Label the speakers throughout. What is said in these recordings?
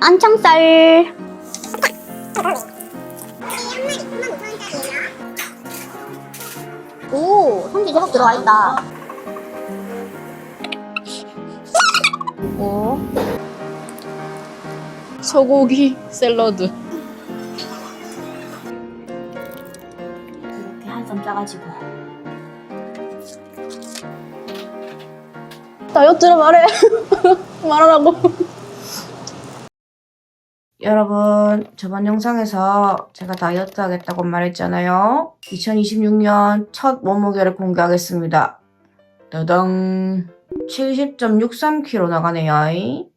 Speaker 1: 안창살. 오, 성지 제법 들어가 있다. 오.
Speaker 2: 소고기 샐러드.
Speaker 1: 이렇게 한 점 짜가지고.
Speaker 2: 다이어트를 말해. 말하라고. 여러분, 저번 영상에서 제가 다이어트 하겠다고 말했잖아요. 2026년 첫 몸무게를 공개하겠습니다. 따당. 70.63kg 나가네요.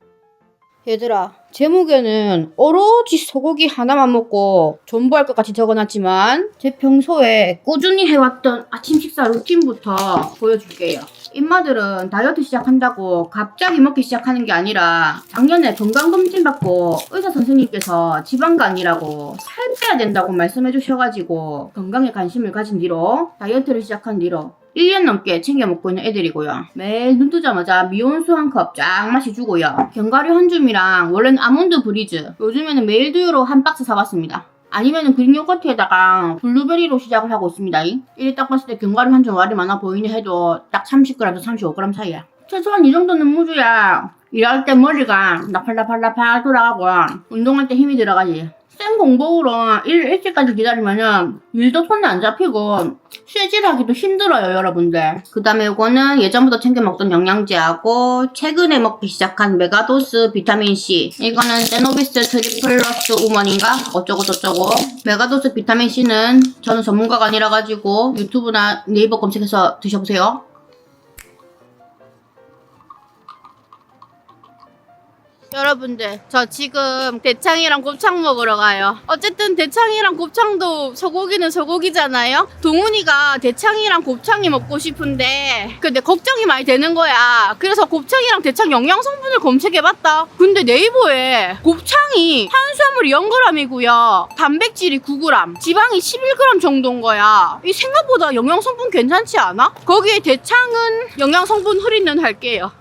Speaker 2: 얘들아, 제목에는 오로지 소고기 하나만 먹고 존버할 것 같이 적어놨지만 제 평소에 꾸준히 해왔던 아침 식사 루틴부터 보여줄게요. 인마들은 다이어트 시작한다고 갑자기 먹기 시작하는 게 아니라 작년에 건강검진 받고 의사 선생님께서 지방간이라고 살 빼야 된다고 말씀해 주셔가지고 건강에 관심을 가진 뒤로 다이어트를 시작한 뒤로 1년 넘게 챙겨 먹고 있는 애들이고요. 매일 눈 뜨자마자 미온수 한 컵 쫙 마시주고요. 견과류 한 줌이랑 원래는 아몬드 브리즈, 요즘에는 매일 두유로 한 박스 사봤습니다. 아니면은 그릭 요거트에다가 블루베리로 시작을 하고 있습니다. 이리 딱 봤을 때 견과류 한 줌 알이 많아 보이네 해도 딱 30g에서 35g 사이야. 최소한 이 정도는 무주야. 일할 때 머리가 나팔나팔나팔 돌아가고 운동할 때 힘이 들어가지. 생 공복으로 일찍까지 기다리면은 일도 손에 안 잡히고 쇠질하기도 힘들어요, 여러분들. 그 다음에 이거는 예전부터 챙겨 먹던 영양제하고 최근에 먹기 시작한 메가도스 비타민C. 이거는 세노비스 트리플러스 우먼인가? 어쩌고저쩌고. 메가도스 비타민C는 저는 전문가가 아니라 가지고 유튜브나 네이버 검색해서 드셔보세요. 여러분들, 저 지금 대창이랑 곱창 먹으러 가요. 어쨌든 대창이랑 곱창도 소고기는 소고기잖아요. 동훈이가 대창이랑 곱창이 먹고 싶은데 근데 걱정이 많이 되는 거야. 그래서 곱창이랑 대창 영양성분을 검색해봤다. 근데 네이버에 곱창이 탄수화물이 0g이고요 단백질이 9g, 지방이 11g 정도인 거야. 이 생각보다 영양성분 괜찮지 않아? 거기에 대창은 영양성분 할인은 할게요.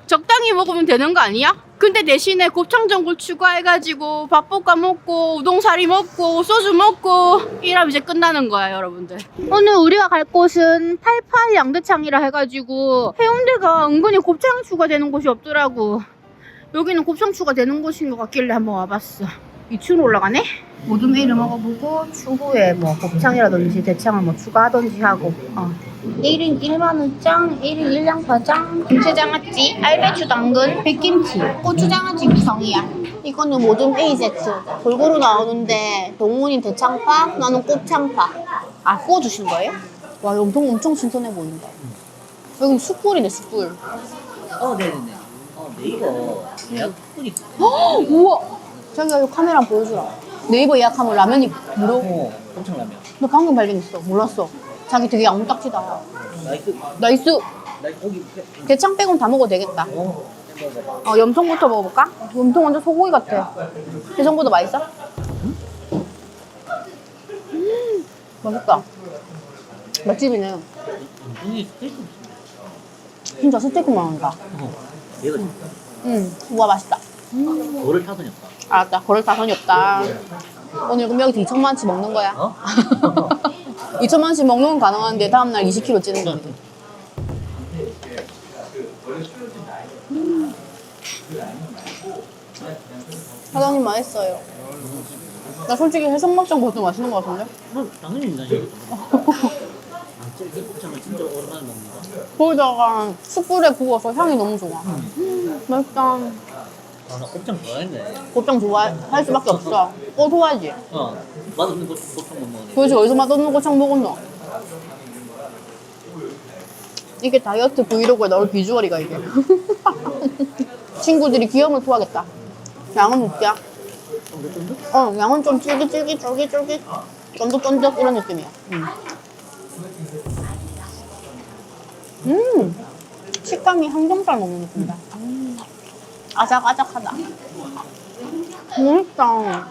Speaker 2: 적당히 먹으면 되는 거 아니야? 근데 대신에 곱창전골 추가해가지고 밥볶아 먹고 우동사리 먹고 소주 먹고 이러면 이제 끝나는 거야, 여러분들. 오늘 우리가 갈 곳은 88 양대창이라 해가지고 해운대가 은근히 곱창 추가되는 곳이 없더라고. 여기는 곱창 추가되는 곳인 것 같길래 한번 와봤어. 2층으로 올라가네? 모둠 A를 먹어보고 추후에 뭐 곱창이라든지 대창을 뭐 추가하든지 하고 1인 1만원짱, 1인 1양파짱, 김치장아찌, 알배추 당근, 백김치, 고추장아찌 구성이야. 이거는 모둠 A 세트 골고루 나오는데 동훈이 대창파, 나는 곱창파. 아, 구워주신 거예요? 와, 엄청 신선해 보인다. 여기 숯불이네, 숯불.
Speaker 3: 네네네. 네이버 예약 푼이.
Speaker 2: 우와! 자기가 이 카메라 보여주라. 네이버 예약하면 라면이 무료.
Speaker 3: 곱창 라면.
Speaker 2: 나 방금 발견했어. 몰랐어. 자기 되게 야무딱지다.
Speaker 3: 나이스.
Speaker 2: 나이스.
Speaker 3: 나이스. 고기.
Speaker 2: 대창 빼곤 다 먹어도 되겠다.
Speaker 3: 먹어봐.
Speaker 2: 염통부터 먹어볼까? 염통 완전 소고기 같아. 대성보다 맛있어? 맛있다. 맛집이네.
Speaker 3: 고기 스테이크.
Speaker 2: 진짜 스테이크만 한다.
Speaker 3: 얘가 진짜.
Speaker 2: 우와, 맛있다.
Speaker 3: 돌을 타선이 없다.
Speaker 2: 알았다. 그럴 타선이 없다. 오늘 그럼 여기서 2천만원치 먹는 거야? 2천만원치 먹는 건 가능한데 다음날 20kg 찌는 거지. 사장님 맛있어요. 나 솔직히 해산막장보다 더 맛있는 것 같은데?
Speaker 3: 당연히 인간이겠다. 이 곱창을 진짜 오랜만에 먹는다.
Speaker 2: 거기다가 숯불에 구워서 향이 너무 좋아. 맛있다.
Speaker 3: 나 곱창 좋아했네.
Speaker 2: 곱창 좋아할 수밖에 없어. 고소하지?
Speaker 3: 맛없는 곱창 못 먹네.
Speaker 2: 도대체 어디서 맛없는 곱창 먹었노? 이게 다이어트 브이로그에 나올 비주얼이가 이게. 친구들이 귀여움을 토하겠다. 양은 어때야? 양은 좀 쫄깃쫄깃 쫀득쫀득 이런 느낌이야. 식감이 항정살 먹는 느낌이다. 아삭아삭하다. 맛있다.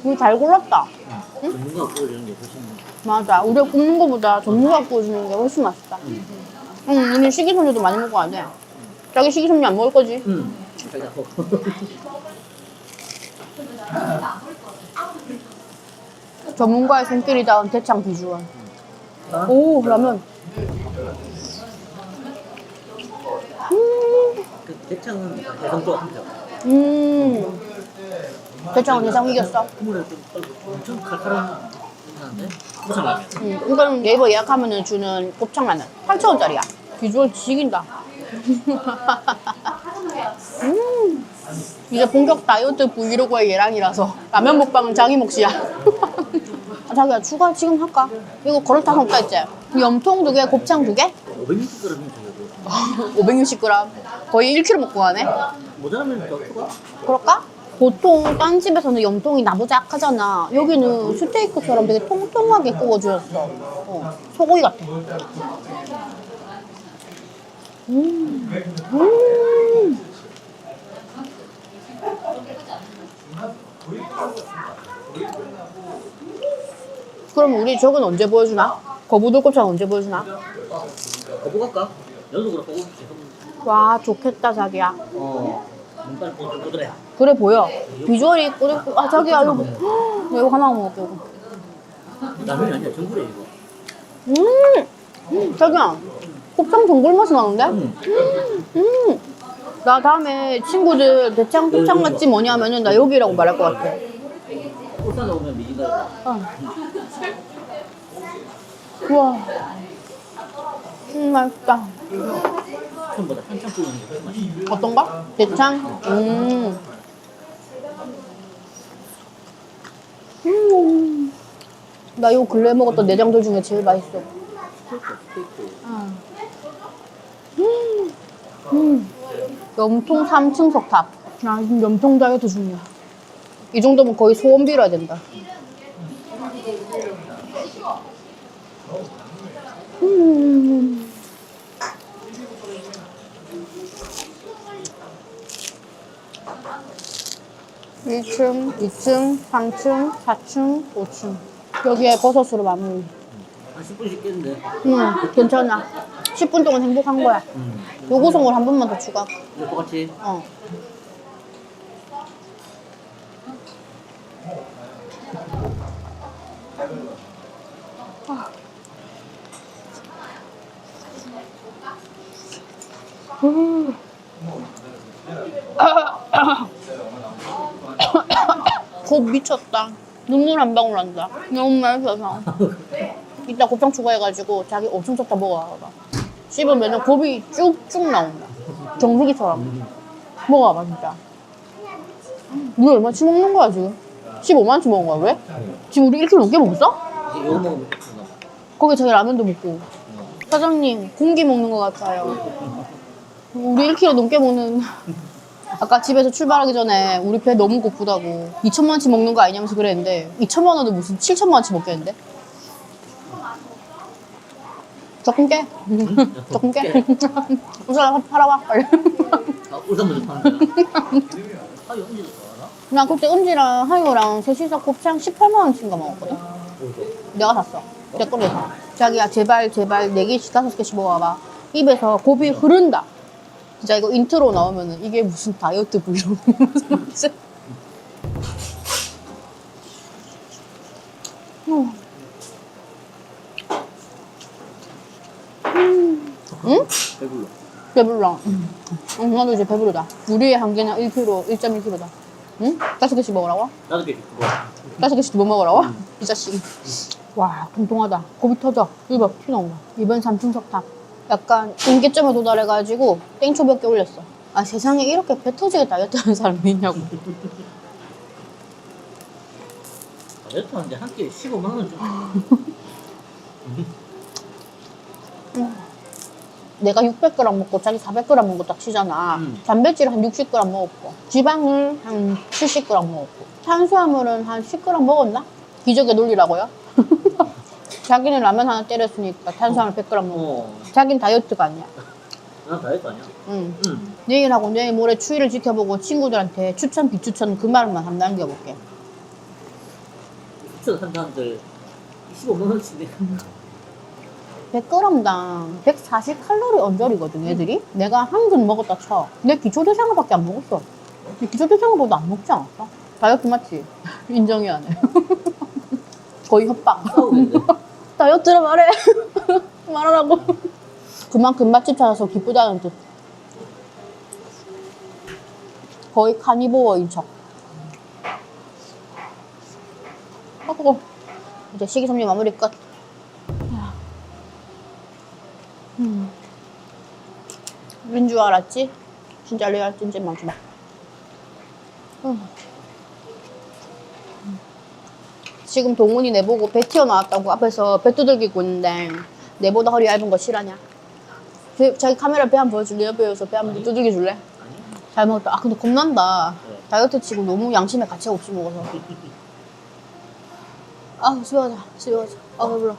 Speaker 2: 우리 잘 골랐다.
Speaker 3: 전문가가 구워주는 게 훨씬.
Speaker 2: 맞아. 우리가 굽는 거보다 전문가가 구워주는 게 훨씬 맛있다. 우리 식이섬유도 많이 먹어야 돼. 자기 식이섬유 안 먹을 거지?
Speaker 3: 자기가
Speaker 4: 전문가의 손길이 닿은 대창 비주얼. 오, 라면.
Speaker 3: 그 대창은 해성도가 한죠.
Speaker 4: 대창은 예상 이겼어.
Speaker 3: 국물에 좀 엄청 칼칼한 맛인데 고소하네.
Speaker 4: 이거는 네이버 예약하면 주는 곱창라면 8,000원짜리야. 비주얼 지긴다. 이제 본격 다이어트 브이로그의 예랑이라서 라면 먹방은 자기 몫이야. 자기야 추가 지금 할까? 이거 그렇다 먹다 했지? 염통 2개, 곱창 2개?
Speaker 3: 560g이면 되거든.
Speaker 4: 560g. 거의 1kg 먹고 가네?
Speaker 3: 모자라면 더 추가?
Speaker 4: 그럴까? 보통 딴 집에서는 염통이 나부작하잖아. 여기는 스테이크처럼 되게 통통하게 구워주셨어. 소고기 같아. 그럼 우리 저건 언제 보여주나? 거부돌곱창 언제 보여주나?
Speaker 3: 거부 갈까? 연속으로 거부 계속.
Speaker 4: 와 좋겠다 자기야.
Speaker 3: 눈깔 꼬들꼬들해.
Speaker 4: 그래 보여. 비주얼이 꾸리꾸. 아 자기야 이거 나 이거 하나 먹을게 이거.
Speaker 3: 라면이 아니야 전골에 이거.
Speaker 4: 자기야 곱창 전골 맛이 나는데? 나 다음에 친구들 대창 곱창 맛집 뭐냐면은 나 여기라고 말할 것 같아.
Speaker 3: 울산 오면 미진가.
Speaker 4: 우와 맛있다.
Speaker 3: 처음보다 한참 끓이는 게 훨씬 맛있어.
Speaker 4: 어떤 거? 대창? 나 요 근래 먹었던 내장들 중에 제일 맛있어. 염통 3층 석탑. 야, 지금 염통 다이어트 중이야. 이 정도면 거의 소원 빌어야 된다. 일 1층, 2층, 3층, 4층, 5층. 여기에 버섯으로 마무리.
Speaker 3: 한 10분 씻겠는데.
Speaker 4: 괜찮아. 10분 동안 행복한 거야. 요구송을 한 번만 더 추가.
Speaker 3: 이거 똑같이.
Speaker 4: 곱 미쳤다. 눈물 한 방울 난다. 너무 맛있어서. 이따 곱창 추가해가지고 자기 엄청 좋다 먹어봐봐. 씹으면 곱이 쭉쭉 나온다. 정수기처럼. 먹어봐 진짜. 너 얼마치 먹는 거야 지금? 15만치 먹은 거야 왜? 지금 우리 1kg 넘게 먹었어?
Speaker 3: 이거 먹으면 좋구나.
Speaker 4: 거기 자기 라면도 먹고. 사장님 공기 먹는 것 같아요. 우리 1kg 넘게 먹는. 아까 집에서 출발하기 전에 우리 배 너무 고프다고 2천만치 먹는 거 아니냐면서 그랬는데 2천만 원은 무슨 7천만치 먹겠는데? 조금 깨. 조금 깨. 우선 팔아와 빨리.
Speaker 3: 울산 먼저 파는 거야. 아, 이거 언제 좋아하나?
Speaker 4: 나 그때 은지랑 하유랑 셋이서 곱창 18만 원치인가 먹었거든? 내가 샀어. 내 거에서. 자기야 제발 4개씩 5개씩 먹어봐. 입에서 곱이 흐른다. 진짜 이거 인트로 나오면은 이게 무슨 다이어트 브이로그 무슨 응?
Speaker 3: 배불러.
Speaker 4: 배불러. 나도 이제 배부르다. 우리의 한계는 1kg, 1.1kg다. 응? 5개씩 먹으라고?
Speaker 3: 나도 게 그거.
Speaker 4: 5개씩 뭐 먹으라고? 이 자식. 와, 통통하다. 곱이 터져. 이거 봐, 피 나온다. 이번 3층 석탑. 약간 임계점에 도달해가지고 땡초 몇 개 올렸어. 아, 세상에 이렇게 배 터지게 다이어트 하는 사람이 있냐고.
Speaker 3: 다이어트 하는데 한 끼에 15만 원 좀.
Speaker 4: 내가 600g 먹고 자기 400g 먹고 딱 치잖아. 단백질 한 60g 먹었고, 지방을 한 70g 먹었고, 탄수화물은 한 10g 먹었나? 기적의 논리라고요? 자기는 라면 하나 때렸으니까 탄수화물 100g 먹어. 자기는 다이어트가 아니야.
Speaker 3: 난 다이어트 아니야.
Speaker 4: 응. 내일하고 내일 모레 추위를 지켜보고 친구들한테 추천 비추천 그 말만 한번 남겨볼게.
Speaker 3: 추천 한다는데 15만 원치네.
Speaker 4: 100g당 140칼로리 언저리거든 얘들이. 내가 한 근 먹었다 쳐. 내 기초대사량밖에 안 먹었어. 내 기초대사량보다 안 먹지 않았어? 다이어트 맞지? 인정이 안 해. 거의 협박.
Speaker 3: 싸우겠는데?
Speaker 4: 다이어트라 말해. 말하라고. 그만큼 맛집 찾아서 기쁘다는 뜻. 거의 카니보어인 척. 하고 이제 식이섬유 마무리 끝. 린 줄 알았지? 진짜 레알 찐찐만 주마. 지금 동훈이 내보고 배 튀어나왔다고 앞에서 배 두들기고 있는데 내보다 허리 얇은 거 실하냐? 자기 카메라 배 한번 보여줄래? 옆에서 배 한번 두들겨 줄래? 잘 먹었다. 아 근데 겁난다. 다이어트 치고 너무 양심에 가치가 없이 먹어서. 아 쉬워져. 아 배불러.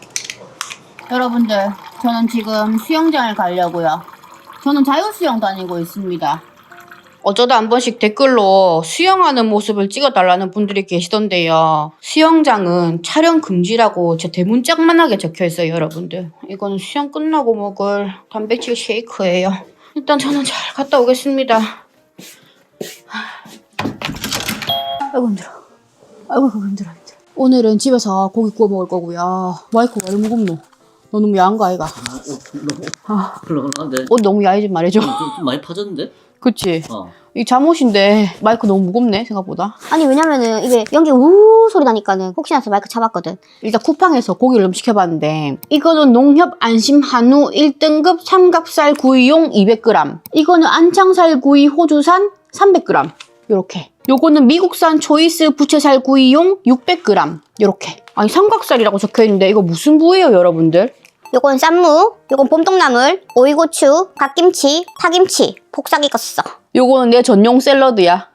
Speaker 4: 여러분들 저는 지금 수영장을 가려고요. 저는 자유수영 다니고 있습니다. 어쩌다 한 번씩 댓글로 수영하는 모습을 찍어달라는 분들이 계시던데요. 수영장은 촬영 금지라고 제 대문짝만하게 적혀있어요, 여러분들. 이거는 수영 끝나고 먹을 단백질 쉐이크예요. 일단 저는 잘 갔다 오겠습니다. 아이고 힘들어. 아이고 힘들어. 오늘은 집에서 고기 구워 먹을 거고요. 마이크가 왜 무겁노? 너 너무 야한 거 아이가?
Speaker 3: 헐렁헐렁한데?
Speaker 4: 옷 너무 야해 좀 말해줘.
Speaker 3: 좀 많이 파졌는데?
Speaker 4: 그치?
Speaker 3: 어.
Speaker 4: 이 잠옷인데 마이크 너무 무겁네 생각보다.
Speaker 1: 아니 왜냐면은 이게 연기 우 소리 나니까는 혹시나 해서 마이크 잡았거든.
Speaker 4: 일단 쿠팡에서 고기를 좀 시켜봤는데 이거는 농협 안심 한우 1등급 삼겹살 구이용 200g, 이거는 안창살 구이 호주산 300g 요렇게. 요거는 미국산 초이스 부채살 구이용 600g 요렇게. 아니 삼각살이라고 적혀있는데 이거 무슨 부위예요 여러분들?
Speaker 1: 요건 쌈무, 요건 봄동나물, 오이고추, 갓김치, 파김치, 폭삭 익었어.
Speaker 4: 요거는 내 전용 샐러드야.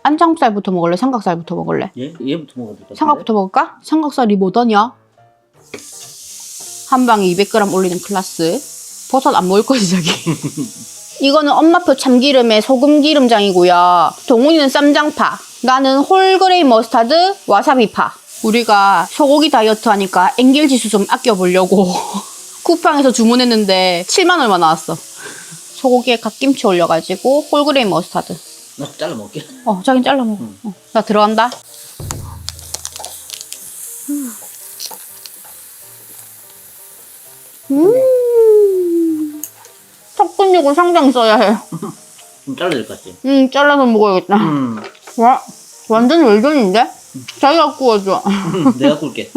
Speaker 4: 안창살부터 먹을래? 삼각살부터 먹을래?
Speaker 3: 얘부터 먹어야 될것 같은데?
Speaker 4: 삼각부터 먹을까? 삼각살이 뭐더냐? 한 방에 200g 올리는 클래스. 버섯 안 먹을 거지 자기. 이거는 엄마표 참기름에 소금기름장이고요. 동훈이는 쌈장파, 나는 홀그레인 머스타드 와사비파. 우리가 소고기 다이어트 하니까 엔겔지수 좀 아껴보려고 쿠팡에서 주문했는데 7만 얼마 나왔어. 소고기에 갓김치 올려가지고 홀그레인 머스타드.
Speaker 3: 나 잘라 먹을게.
Speaker 4: 자긴 잘라 먹어. 나 들어간다. 턱 근육은 상당 써야 해.
Speaker 3: 좀 잘라야 될 것 같지?
Speaker 4: 잘라서 먹어야겠다. 와, 완전 웰던인데? 자기가 구워줘.
Speaker 3: 내가 꿀게.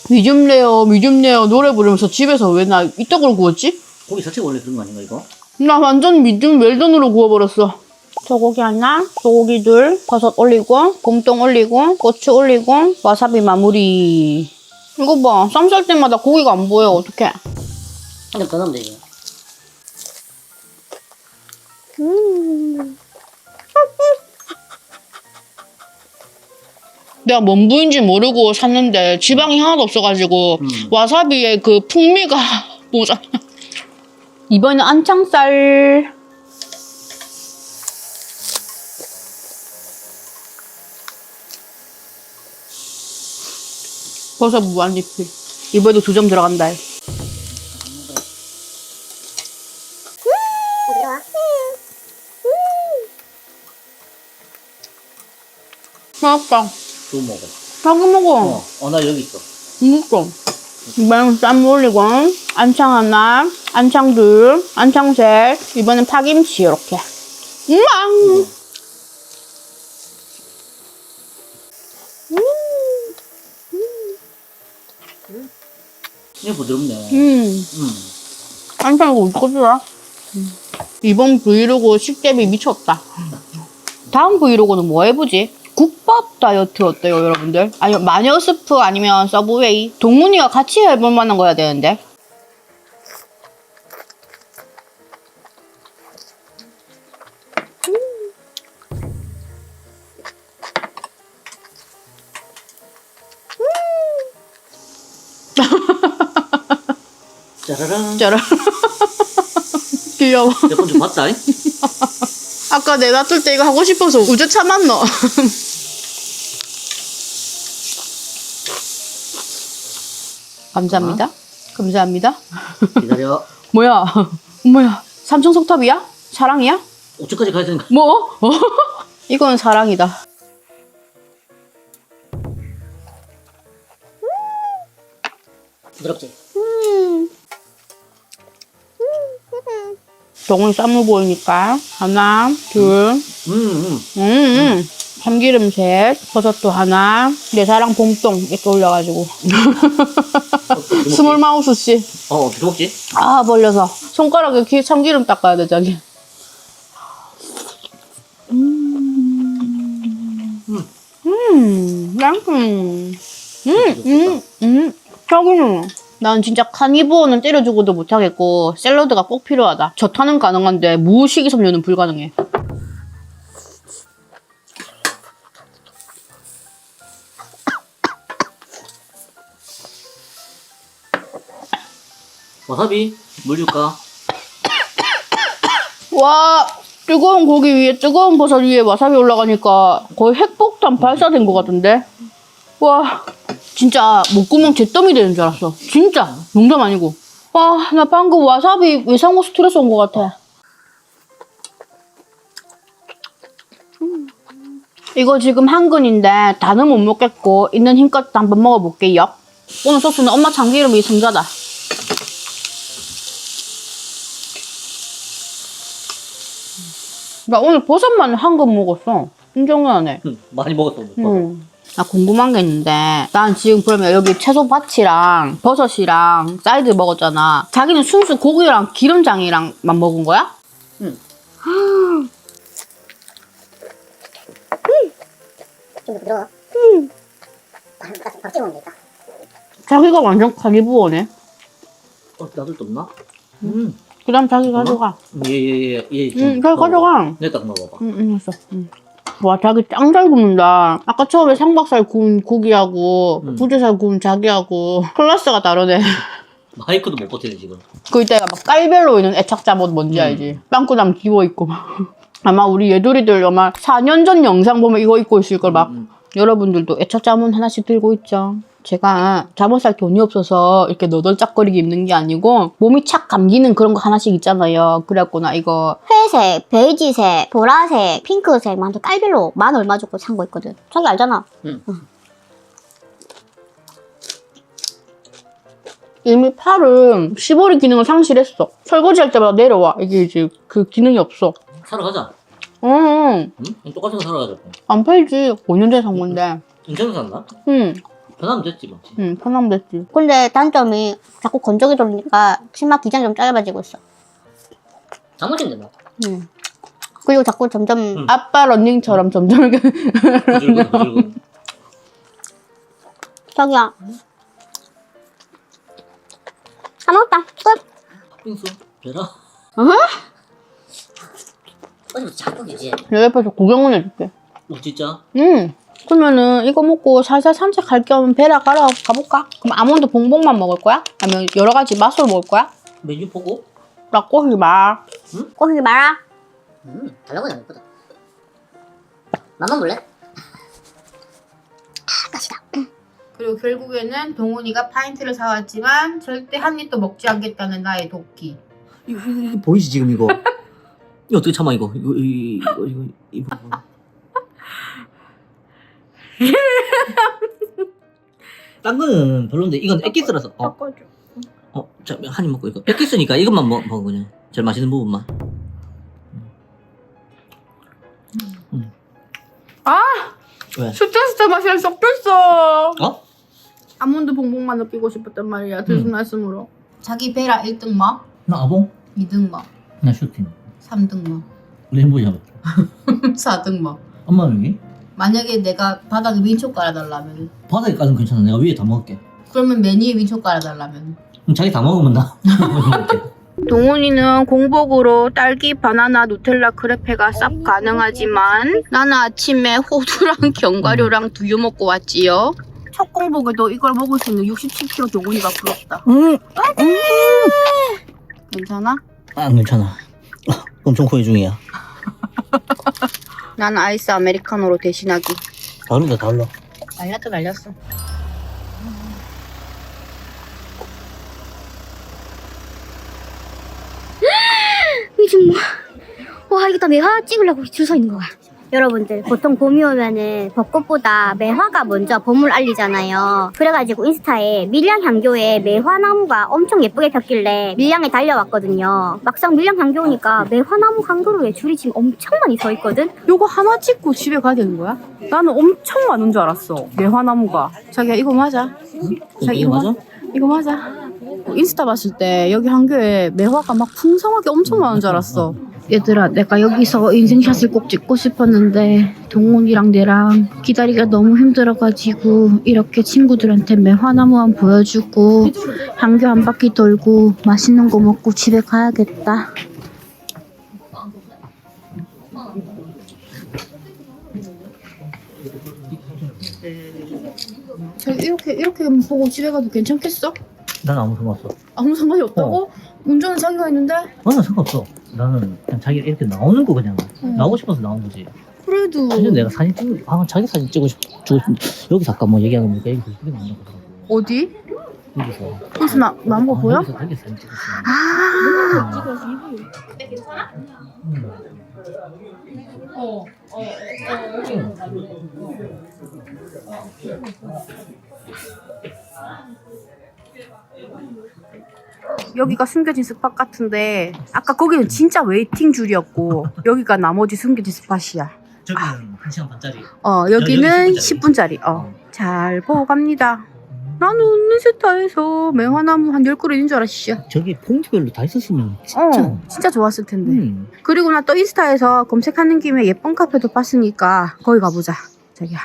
Speaker 4: 미디움 레어 노래 부르면서 집에서 왜 나 이딴 걸 구웠지?
Speaker 3: 고기 자체가 원래 그런 거 아닌가 이거?
Speaker 4: 나 완전 미디움 웰던으로 구워버렸어. 소고기 하나, 소고기 둘, 버섯 올리고, 곰똥 올리고, 고추 올리고, 와사비 마무리. 이거 봐, 쌈 쌀 때마다 고기가 안 보여. 어떡해.
Speaker 3: 그냥 더 넣으면 돼 이거.
Speaker 4: 내가 뭔 부위인지 모르고 샀는데 지방이 하나도 없어가지고 와사비의 그 풍미가 뭐잖아. 이번에는 안창살. 버섯 무한리필. 이번에도 2점 들어간다. 맛있다.
Speaker 3: 또 먹어.
Speaker 4: 자기 먹어.
Speaker 3: 나 여기 있어.
Speaker 4: 맛있어. 이번엔 쌈 올리고, 안창 하나, 안창 둘, 안창 셋, 이번엔 파김치 이렇게.
Speaker 3: 이거 부드럽네.
Speaker 4: 안창 이거 어떡하더라? 이번 브이로그 식대비 미쳤다. 다음 브이로그는 뭐 해보지? 국밥 다이어트 어때요, 여러분들? 아니면 마녀 스프 아니면 서브웨이? 동문이가 같이 해볼 만한 거야 되는데.
Speaker 3: 짜라란.
Speaker 4: 짜라. 귀여워.
Speaker 3: 몇 번 좀 봤다.
Speaker 4: 아까 내가 뜰 때 이거 하고 싶어서 우주 참았노. 감사합니다. 감사합니다.
Speaker 3: 기다려.
Speaker 4: 뭐야? 뭐야? 삼성 석탑이야? 사랑이야?
Speaker 3: 5층까지 가야 되는 거.
Speaker 4: 뭐? 이건 사랑이다.
Speaker 3: 부드럽지?
Speaker 4: 동훈이 쌈을 보이니까 하나, 둘, 참기름 셋, 버섯도 하나, 내 사랑 봄동 이렇게 올려가지고 스몰 마우스 씨.
Speaker 3: 어떻게 먹지?
Speaker 4: 아 벌려서 손가락에 귀에 참기름 닦아야 돼 자기. 자기는 난 진짜 카니부어는 때려주고도 못하겠고 샐러드가 꼭 필요하다. 저탄은 가능한데 무식이섬유는 불가능해.
Speaker 3: 와사비? 물 줄까?
Speaker 4: 와 뜨거운 고기 위에 뜨거운 버섯 위에 와사비 올라가니까 거의 핵폭탄 발사된 것 같은데. 와 진짜 목구멍 잿더미 되는 줄 알았어. 진짜 농담 아니고. 와 나 방금 와사비 외상후 스트레스 온 것 같아. 이거 지금 한 근인데 다는 못 먹겠고 있는 힘껏 한번 먹어볼게요. 오늘 소스는 엄마 참기름이 승자다. 나 오늘 버섯만 한 근 먹었어. 인정하네.
Speaker 3: 많이 먹었어 오늘.
Speaker 4: 나 궁금한 게 있는데 난 지금 그러면 여기 채소밭이랑 버섯이랑 사이드 먹었잖아. 자기는 순수 고기랑 기름장이랑만 먹은 거야?
Speaker 1: 좀 부드러워. 밥 찍어 먹으면 되겠다.
Speaker 4: 자기가 완전 카니부어네.
Speaker 3: 나도 좀 없나?
Speaker 4: 그 다음 자기 가져가.
Speaker 3: 예.
Speaker 4: 응, 자기 가져가.
Speaker 3: 내가 딱 먹어봐.
Speaker 4: 했어. 와, 자기 짱 잘 굽는다. 아까 처음에 삼박살 구운 고기하고 부재살 구운 자기하고 클래스가 다르네.
Speaker 3: 마이크도 못 버티네 지금.
Speaker 4: 그 이때가 막 깔별로 있는 애착자못 뭔지 알지? 빵꾸남 기워있고 막. 아마 우리 예돌이들 아마 4년 전 영상 보면 이거 입고 있을 걸 막. 여러분들도 애착자문 하나씩 들고 있죠. 제가 잠옷 살 돈이 없어서 이렇게 너덜짝거리게 입는 게 아니고 몸이 착 감기는 그런 거 하나씩 있잖아요. 그래갖고 나 이거
Speaker 1: 회색, 베이지색, 보라색, 핑크색 완전 깔별로 만 얼마 주고 산 거 있거든. 자기 알잖아.
Speaker 4: 이미 팔은 시보리 기능을 상실했어. 설거지할 때마다 내려와. 이게 이제 그 기능이 없어.
Speaker 3: 사러 가자.
Speaker 4: 응.
Speaker 3: 똑같은 거 사러 가자고.
Speaker 4: 안 팔지. 5년 전에 산 건데.
Speaker 3: 인천에서 샀나?
Speaker 4: 응.
Speaker 3: 편하면 됐지 뭐.
Speaker 4: 편하면 됐지.
Speaker 1: 근데 단점이 자꾸 건조기 돌리니까 치마 기장이 좀 짧아지고 있어.
Speaker 3: 장모님들 뭐.
Speaker 1: 그리고 자꾸 점점
Speaker 4: 아빠 런닝처럼 점점 이렇게.
Speaker 3: 부들고.
Speaker 1: 자기야. 다 먹었다. 끝.
Speaker 3: 빙수 되라.
Speaker 5: 어디부터 자꾸 유지해.
Speaker 4: 내 옆에서 구경은 해줄게.
Speaker 3: 진짜?
Speaker 4: 그러면은 이거 먹고 살살 산책할 겸 베라 가볼까? 그럼 아몬드 봉봉만 먹을 거야? 아니면 여러 가지 맛으로 먹을 거야?
Speaker 3: 메뉴 보고?
Speaker 4: 나 꼬시지 마.
Speaker 1: 꼬시지 마라.
Speaker 5: 달라고 하지 않았거든. 맘만 볼래?
Speaker 1: 가시다.
Speaker 4: 그리고 결국에는 동훈이가 파인트를 사왔지만 절대 한 입도 먹지 않겠다는 나의 도끼.
Speaker 3: 이거 보이지 지금 이거? 이거 어떻게 참아 이거? 이거. 딴 거는 별론데 이건 액기스라서.
Speaker 4: 바꿔줘.
Speaker 3: 자, 한 입 먹고 이거. 액기스니까 이것만 먹어 그냥. 제일 맛있는 부분만.
Speaker 4: 아!
Speaker 3: 왜?
Speaker 4: 스테스테 맛이랑 섞였어.
Speaker 3: 어?
Speaker 4: 아몬드 봉봉만 느끼고 싶었단 말이야. 들숨날숨으로. 자기 베라 1등 뭐?
Speaker 3: 나 아봉?
Speaker 4: 2등 뭐?
Speaker 3: 나 슈팅.
Speaker 4: 3등 뭐?
Speaker 3: 레인보우 잡았다.
Speaker 4: 4등 뭐?
Speaker 3: 엄마 여기?
Speaker 4: 만약에 내가 바닥에 민초 깔아달라면
Speaker 3: 바닥에 깔으면 괜찮아. 내가 위에 다 먹을게.
Speaker 4: 그러면 메뉴에 민초 깔아달라면
Speaker 3: 그럼 자기 다 먹으면 나 먹을게.
Speaker 4: 동훈이는 공복으로 딸기, 바나나, 누텔라, 크레페가 쌉 가능하지만 나는 아침에 호두랑 견과류랑 두유 먹고 왔지요. 첫 공복에도 이걸 먹을 수 있는 67kg 동훈이가 부럽다. 괜찮아?
Speaker 3: 안 괜찮아. 엄청 후회 중이야.
Speaker 4: 나는 아이스 아메리카노로 대신하기.
Speaker 3: 다른다 달라.
Speaker 4: 날렸어.
Speaker 1: 이게 뭐. 와, 이거 다 내가 찍으려고 줄 서 있는 거야. 여러분들 보통 봄이 오면은 벚꽃보다 매화가 먼저 봄을 알리잖아요. 그래가지고 인스타에 밀양향교에 매화나무가 엄청 예쁘게 폈길래 밀양에 달려왔거든요. 막상 밀양향교 오니까 매화나무 한 그루에 줄이 지금 엄청 많이 서 있거든.
Speaker 2: 요거 하나 찍고 집에 가야 되는 거야? 나는 엄청 많은 줄 알았어. 매화나무가. 자기야 이거 맞아? 자기
Speaker 3: 이거 맞아?
Speaker 2: 이거 맞아? 인스타 봤을 때 여기 한교에 매화가 막 풍성하게 엄청 많은 줄 알았어. 얘들아, 내가 여기서 인생샷을 꼭 찍고 싶었는데 동훈이랑 내랑 기다리기가 너무 힘들어가지고 이렇게 친구들한테 매화나무 한 보여주고 한교 한 바퀴 돌고 맛있는 거 먹고 집에 가야겠다. 이렇게 보고 집에 가도 괜찮겠어?
Speaker 3: 난 아무 상관없어.
Speaker 2: 아무 상관이 없다고? 운전은 자기가 했는데?
Speaker 3: 나는 상관없어. 나는 그냥 자기 이렇게 나오는 거 그냥 나오고 싶어서 나온 거지.
Speaker 2: 그래도
Speaker 3: 사실 내가 사진 찍고 자기 사진 찍고 싶고 여기서 아까 뭐 얘기하는 거니까 여기서 그게 나온 거더라고.
Speaker 2: 어디?
Speaker 3: 여기서.
Speaker 2: 여기서 나온 거 보여?
Speaker 3: 여기서 사진 찍었어.
Speaker 2: 여기가 숨겨진 스팟 같은데 아까 거기는 진짜 웨이팅 줄이었고 여기가 나머지 숨겨진 스팟이야.
Speaker 3: 저기는 1시간 반짜리.
Speaker 2: 여기는
Speaker 3: 여기
Speaker 2: 10분짜리. 잘 보고 갑니다. 나는 인스타에서 매화나무 한 10그루인 줄 알았지.
Speaker 3: 저기 포인트별로 다 있었으면 진짜.
Speaker 2: 진짜 좋았을 텐데. 그리고 나 또 인스타에서 검색하는 김에 예쁜 카페도 봤으니까 거기 가보자. 자기야.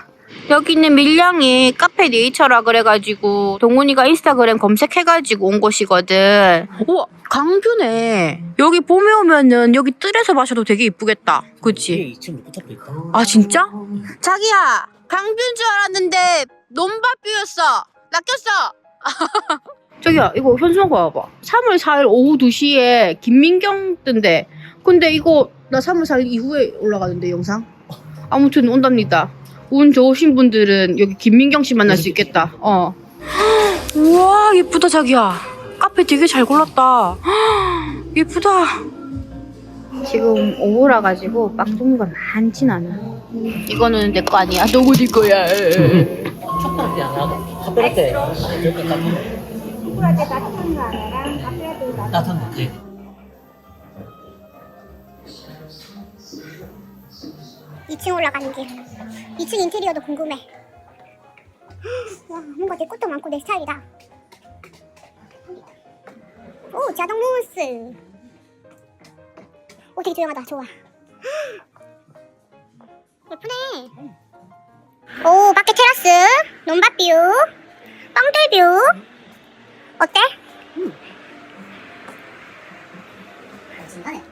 Speaker 2: 여기는 밀양에 카페 네이처라 그래가지고 동훈이가 인스타그램 검색해가지고 온 곳이거든. 오, 강뷰네. 여기 봄에 오면은 여기 뜰에서 마셔도 되게 이쁘겠다. 그치?
Speaker 3: 2층으로 붙잡혀 있다.
Speaker 2: 아 진짜? 자기야, 강뷰인 줄 알았는데 논밭뷰였어. 낚였어. 저기야, 이거 현수막 봐봐. 3월 4일 오후 2시에 김민경 뜬대. 근데 이거 나 3월 4일 이후에 올라가는데 영상? 아무튼 온답니다. 운 좋으신 분들은 여기 김민경 씨 만날 수 있겠다. 우와, 예쁘다 자기야. 카페 되게 잘 골랐다. 예쁘다. 지금 오후라 가지고 빵 종류가 많진 않아. 이거는 내 거 아니야. 너무 네 거야.
Speaker 3: 초콜릿이 아니라 카페라떼. 저기 카페.
Speaker 1: 초콜릿에 따뜻한 거 하나랑 카페라떼
Speaker 3: 따뜻한 거. 네.
Speaker 1: 2층 올라가는 길. 2층 인테리어도 궁금해. 와, 뭔가 내 것도 많고 내 스타일이다. 오, 자동 루무스. 오, 되게 조용하다. 좋아. 예쁘네. 오, 밖에 테라스, 논밭뷰, 뻥들뷰. 어때?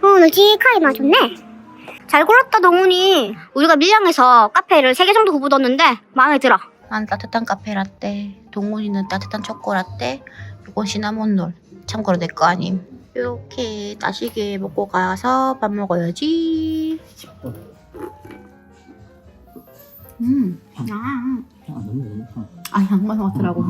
Speaker 1: 널찍하게만 좋네. 잘 골랐다, 동훈이. 우리가 밀양에서 카페를 3개 정도 구부뒀는데 마음에 들어.
Speaker 2: 난 따뜻한 카페라떼, 동훈이는 따뜻한 초코라떼, 이건 시나몬롤. 참고로 내 거 아님. 이렇게 맛있게 먹고 가서 밥 먹어야지. 향만 맡으라고.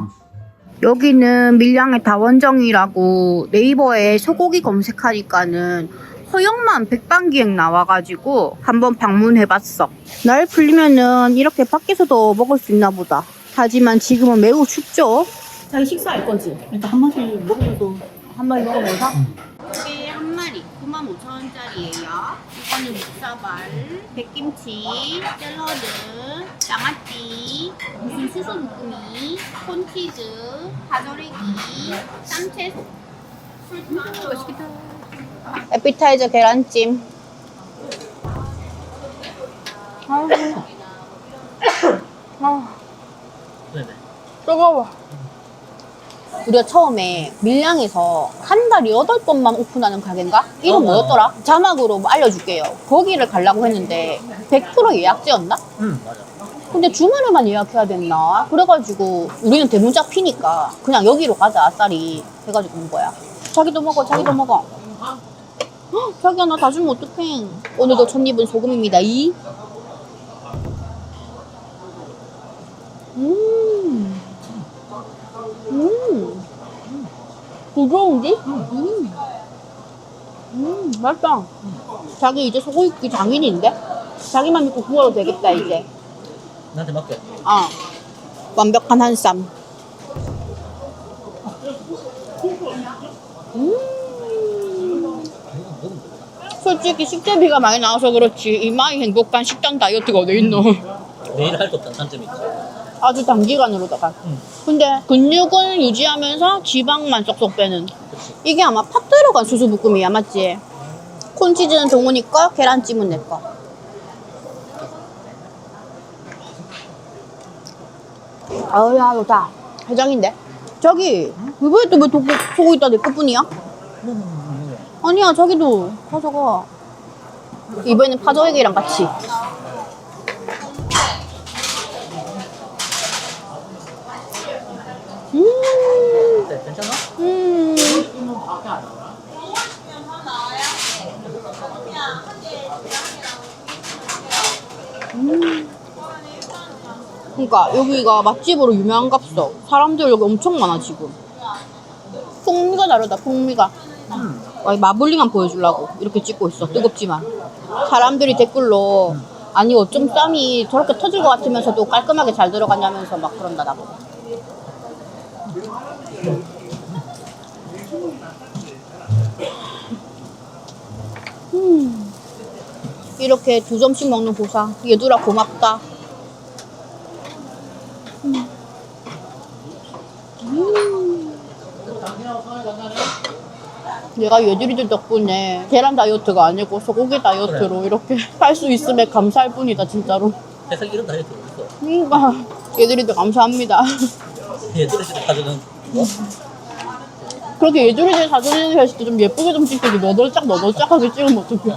Speaker 2: 여기는 밀양의 다원정이라고 네이버에 소고기 검색하니까는 허영만 백반기획 나와가지고 한번 방문해봤어. 날 풀리면은 이렇게 밖에서도 먹을 수 있나 보다. 하지만 지금은 매우 춥죠. 자기 식사할 거지?
Speaker 3: 일단 한 마디 먹으면서.
Speaker 2: 한 마리 먹어보자. 이게 한 마리 95,000원짜리예요. 이거는 묵사발, 백김치, 샐러드, 장아찌, 무슨 수수부꾸미, 콘치즈, 가조리기, 쌈채소. 맛있겠다. 에피타이저 계란찜.
Speaker 3: 네네.
Speaker 4: 뜨거워. 우리가 처음에 밀양에서 한 달에 8번만 오픈하는 가게인가? 이름 뭐였더라? 자막으로 뭐 알려줄게요. 거기를 가려고 했는데 100% 예약제였나?
Speaker 3: 맞아.
Speaker 4: 근데 주말에만 예약해야 됐나? 그래가지고 우리는 대문짝 피니까 그냥 여기로 가자 아싸리 해가지고 온 거야. 자기도 먹어, 자기도 먹어. 헉, 자기야 나 다 주면 어떡해. 오늘도 첫 입은 소금입니다. 부드러운지? 맛있다. 자기 이제 소고기 장인인데? 자기만 믿고 구워도 되겠다 이제.
Speaker 3: 나한테 맡겨.
Speaker 4: 완벽한 한쌈. 솔직히 식재비가 많이 나와서 그렇지 이마이 행복한 식단 다이어트가 어디 있노?
Speaker 3: 매일 할 수 없다는 단점이 있지.
Speaker 4: 아주 단기간으로다가. 근데 근육을 유지하면서 지방만 쏙쏙 빼는. 이게 아마 팥 들어간 수수부꾸미야, 맞지? 콘치즈는 동훈이 거, 계란찜은 내 거. 아우야, 좋다. 해장인데? 저기, 이번에 또 왜 소고기 있다 내 것뿐이야? 아니야, 저기도 가져가. 이번에는 파전에기랑 같이.
Speaker 3: 네, 괜찮아?
Speaker 4: 그러니까 여기가 맛집으로 유명한갑서. 사람들 여기 엄청 많아 지금. 풍미가 다르다. 풍미가. 와, 이 마블링만 보여주려고 이렇게 찍고 있어. 뜨겁지만 사람들이 댓글로 아니 어쩜 쌈이 저렇게 터질 것 같으면서도 깔끔하게 잘 들어가냐면서 막 그런다 나보고. 이렇게 2점씩 먹는 보상. 얘들아 고맙다. 내가 얘들이들 덕분에 계란 다이어트가 아니고 소고기 다이어트로
Speaker 3: 그래.
Speaker 4: 이렇게 할 수 있음에 감사할 뿐이다 진짜로.
Speaker 3: 세상에 이런 다이어트 어딨어?
Speaker 4: 그러니까 얘들이들 감사합니다.
Speaker 3: 얘들이 사주는 뭐?
Speaker 4: 그렇게 얘들이들 사주는 했을 때 좀 예쁘게 좀 찍지 너덜짝하게 찍으면 어떡해.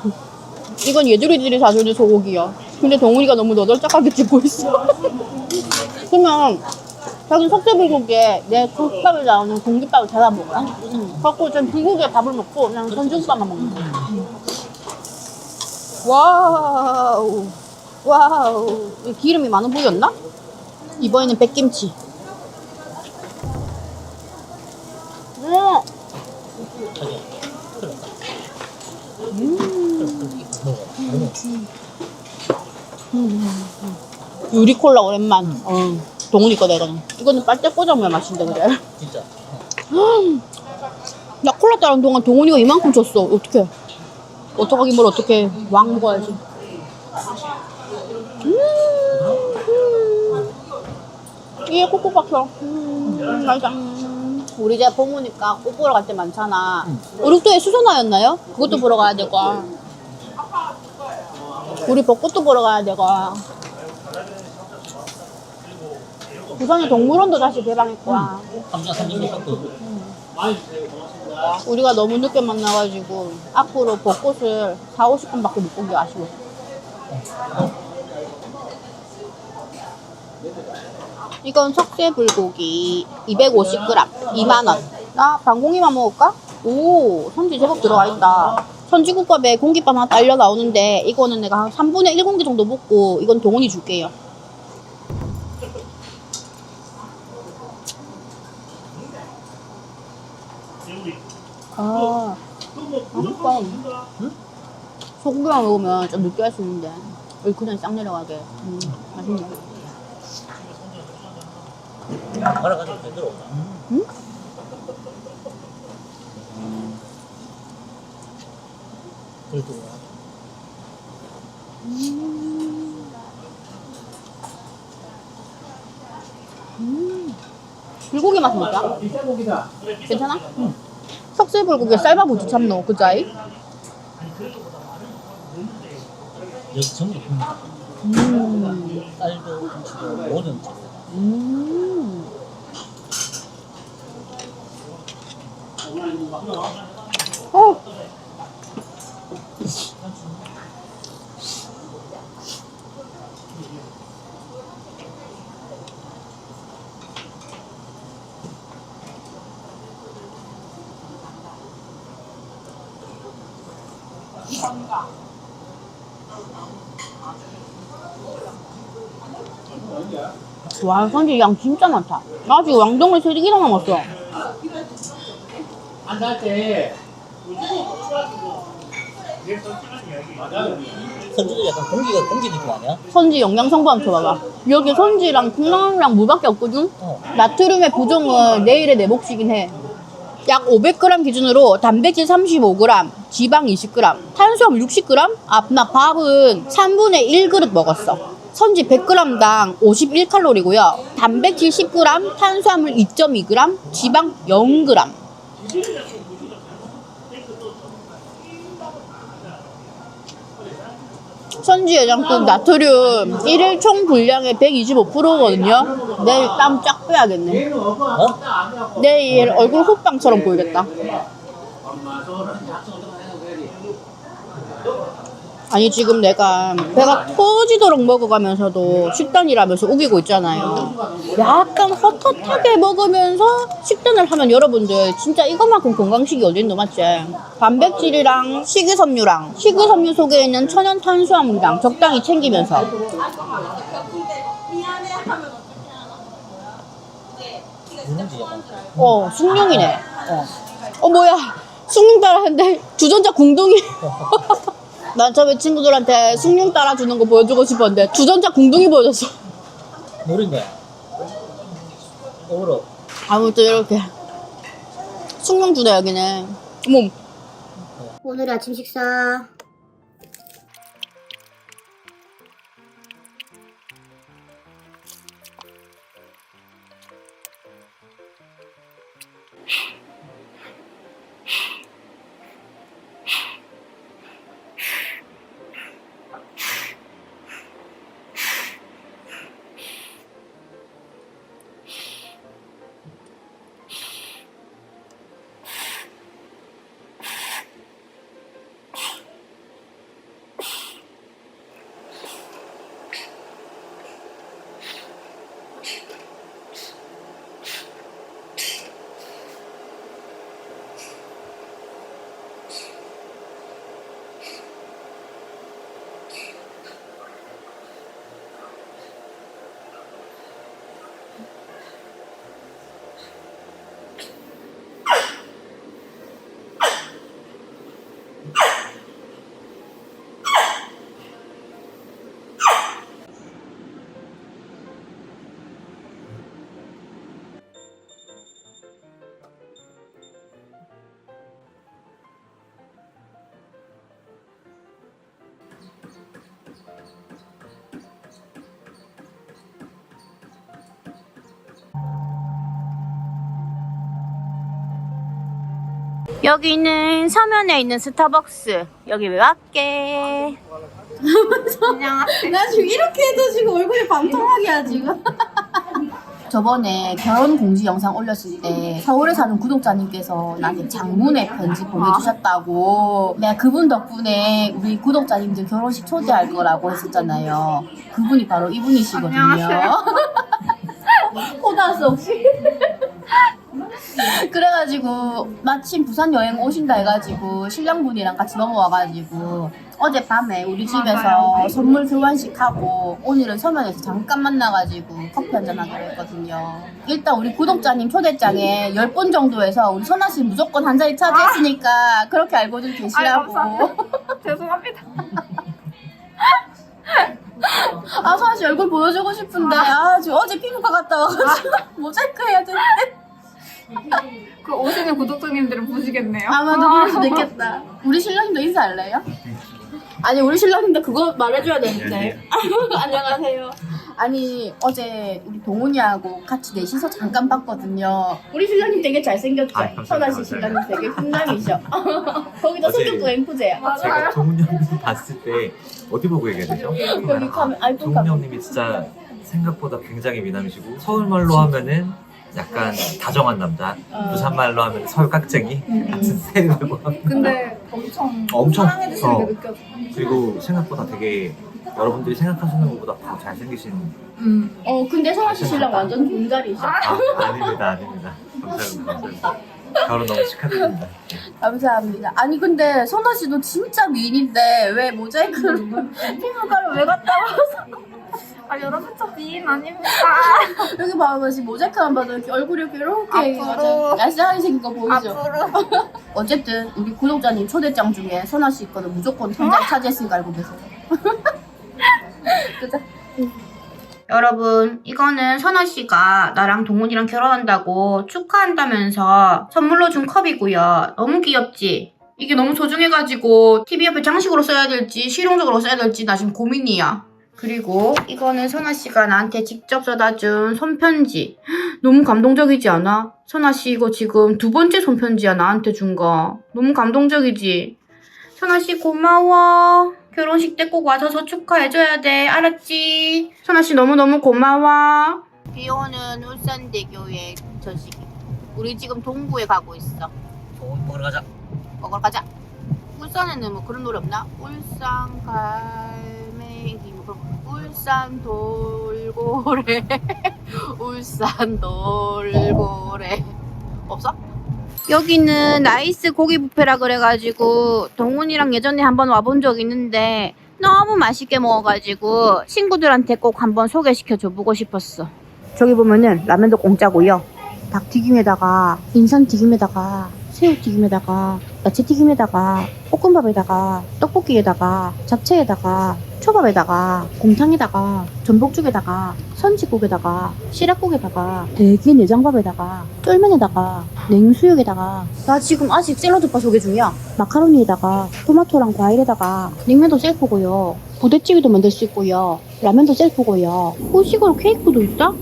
Speaker 4: 이건 얘들이들이 사주는 소고기야. 근데 동훈이가 너무 너덜짝하게 찍고 있어. 그러면 자기는 석쇠불고기에 내 국밥에 나오는 공깃밥을 대다 먹어. 그래갖고 전 불고기에 밥을 먹고 그냥 전주국밥만 먹는 거야. 와우. 와우. 이 기름이 많은 부위였나? 이번에는 백김치.
Speaker 3: 자기야.
Speaker 4: 유리콜라 오랜만. 동훈이 거다 이거는. 이거는 빨대 꽂아먹어야 맛있는데 그래.
Speaker 3: 진짜.
Speaker 4: 나 콜라 따른 동안 동훈이가 이만큼 줬어. 어떡해. 어떡하긴 뭘 어떡해. 왕 먹어야지. 이게 콕콕 박혀. 맛있다. 우리 집 봄오니까 꽃 보러 갈 때 많잖아. 우륙도에 수선화였나요? 그것도 보러 가야 되고. 우리 벚꽃도 보러 가야 되고. 부산에 동물원도 다시 개방했고.
Speaker 3: 삼성도 샀고.
Speaker 4: 우리가 너무 늦게 만나가지고 앞으로 벚꽃을 40-50분밖에 못 본 게 아쉬워. 이건 석쇠불고기 250g 2만원. 나 방공이만 먹을까? 오, 선지 제법 들어가 있다. 선지국밥에 공깃밥 하나 딸려 나오는데 이거는 내가 한 3분의 1공기 정도 먹고 이건 동훈이 줄게요. 맛있다. 소고기만 먹으면 좀 느끼할 수 있는데 여기 그냥 싹 내려가게. 맛있네.
Speaker 3: 말아가지고 되더라.
Speaker 4: 응?
Speaker 3: 그래도
Speaker 4: 불고기 맛은 어때? 괜찮아? 석쇠불고기에 쌀밥 우주 참노 그자이?
Speaker 3: 여기 전부 쌀도 김치도 모든 재료.
Speaker 4: 어. 와, 선지 양 진짜 많다. 나 지금 왕동을 3개나 남았어.
Speaker 3: 선지도 약간 공기 느낌 아니야?
Speaker 4: 선지 영양 성분 한번 줘봐봐. 여기 선지랑 콩나물이랑 무밖에 없거든?
Speaker 3: 어.
Speaker 4: 나트륨의 부종은 내일의 내 몫이긴 해. 약 500g 기준으로 단백질 35g, 지방 20g, 탄수화물 60g? 나 밥은 3분의 1그릇 먹었어. 선지 100g당 51칼로리고요. 단백질 10g, 탄수화물 2.2g, 지방 0g. 선지 해장국 나트륨 1일 총 분량의 125%거든요. 내일 땀 쫙 빼야겠네.
Speaker 3: 어?
Speaker 4: 내일 얼굴 호빵처럼 보이겠다. 아니 지금 내가 배가 터지도록 먹어가면서도 식단이라면서 우기고 있잖아요. 약간 헛헛하게 먹으면서 식단을 하면 여러분들 진짜 이것만큼 건강식이 어딨노 맞지? 단백질이랑 식이섬유 속에 있는 천연 탄수화물이랑 적당히 챙기면서
Speaker 3: 누군지 약간.
Speaker 4: 숭늉이네. 뭐야 숭늉 따라하는데 주전자 궁둥이. 난 처음에 친구들한테 숭늉 따라주는 거 보여주고 싶었는데 주전자 궁둥이 보여줬어.
Speaker 3: 노린데. 오로.
Speaker 4: 아무튼 이렇게 숭늉 주네 여기는. 어머
Speaker 1: 오늘의 아침 식사.
Speaker 4: 여기는 서면에 있는 스타벅스. 여기 왜 왔게? 안녕하세요. 나 지금 이렇게 해도 지금 얼굴이 반통하게야 지금. 저번에 결혼 공지 영상 올렸을 때 서울에 사는 구독자님께서 나한테 장문의 편지 보내주셨다고. 내가 그분 덕분에 우리 구독자님들 결혼식 초대할 거라고 했었잖아요. 그분이 바로 이분이시거든요. 호다스 혹시? 그래가지고 마침 부산 여행 오신다 해가지고 신랑분이랑 같이 넘어와가지고 어젯밤에 우리 집에서 선물 교환식 하고 오늘은 서면에서 잠깐 만나가지고 커피 한잔 하기로 했거든요. 일단 우리 구독자님 초대장에 10분 정도에서 우리 선아씨 무조건 한 자리 차지했으니까 그렇게 알고들 계시라고.
Speaker 6: 죄송합니다.
Speaker 4: 아 선아씨 얼굴 보여주고 싶은데 지금 어제 피부과 갔다 와가지고 모자이크 해야 되는데
Speaker 6: 그 오시는 구독자님들은 보시겠네요.
Speaker 4: 아마도 그럴 수도 있겠다. 우리 신랑님도 인사할래요? 아니 우리 신랑님도 그거 말해줘야 되는데. 안녕하세요. 아니 어제 우리 동훈이하고 같이 넷이서 잠깐 봤거든요. 우리 신랑님 되게 잘생겼죠? 선아씨 신랑님 되게 훈남이셔. 거기다
Speaker 7: 어제-
Speaker 4: 성격도 엠프제야.
Speaker 7: 제가 동훈 형님 봤을 때 어디 보고 얘기해야 되죠?
Speaker 4: 여기 가면 아이폰
Speaker 7: 동훈
Speaker 4: 가면.
Speaker 7: 형님이 진짜 생각보다 굉장히 미남이시고 서울말로 하면은 약간 다정한 남자, 부산말로 하면 서울 깍쟁이 같은 스타일이라고 하고
Speaker 6: 근데 엄청
Speaker 7: 엄청,
Speaker 6: 사랑해주시는 게 느껴져.
Speaker 7: 그리고 생각보다 되게 여러분들이 생각하시는 것보다 더 잘생기신
Speaker 4: 근데 선아씨 신랑 완전 동자리셔.
Speaker 7: 아닙니다. 감사합니다. 결혼 너무 축하드립니다.
Speaker 4: 감사합니다. 아니 근데 선아씨도 진짜 미인인데 왜 모자이크를 피부과를 왜 갔다 와서
Speaker 6: 아 여러분 저 미인 아닙니다.
Speaker 4: 여기 봐봐 지금 모자이크만 봐도 이렇게 얼굴이 이렇게
Speaker 6: 앞으로.
Speaker 4: 얄쌍하게 생긴 거 보이죠?
Speaker 6: 앞으로
Speaker 4: 어쨌든 우리 구독자님 초대장 중에 선아 씨 거는 무조건 현장 차지했으니까 알고 계세요. 그죠?
Speaker 2: 여러분, 이거는 선아 씨가 나랑 동훈이랑 결혼한다고 축하한다면서 선물로 준 컵이고요. 너무 귀엽지? 이게 너무 소중해가지고 TV 옆에 장식으로 써야 될지 실용적으로 써야 될지 나 지금 고민이야. 그리고 이거는 선아 씨가 나한테 직접 써다준 손편지. 너무 감동적이지 않아? 선아 씨 이거 지금 2번째 손편지야 나한테 준 거. 너무 감동적이지? 선아 씨 고마워. 결혼식 때 꼭 와서 저 축하해줘야 돼. 알았지? 선아 씨 너무너무 고마워. 비 오는 울산대교의 저식이. 우리 지금 동구에 가고 있어.
Speaker 3: 먹으러 가자.
Speaker 2: 먹으러 가자. 울산에는 뭐 그런 노래 없나? 울산 갈매기 뭐 그런 거. 울산 돌고래 울산 돌고래 없어? 여기는 나이스 고기 뷔페라 그래가지고 동훈이랑 예전에 한번 와본 적 있는데 너무 맛있게 먹어가지고 친구들한테 꼭 한번 소개시켜줘 보고 싶었어. 저기 보면은 라면도 공짜고요. 닭튀김에다가 인삼튀김에다가 새우튀김에다가 야채튀김에다가 볶음밥에다가 떡볶이에다가 잡채에다가 초밥에다가 곰탕에다가 전복죽에다가 선지국에다가 시락국에다가 대게 내장밥에다가 쫄면에다가 냉수육에다가 나 지금 아직 샐러드바 소개 중이야. 마카로니에다가 토마토랑 과일에다가 냉면도 셀프고요. 부대찌개도 만들 수 있고요. 라면도 셀프고요. 후식으로 케이크도 있다?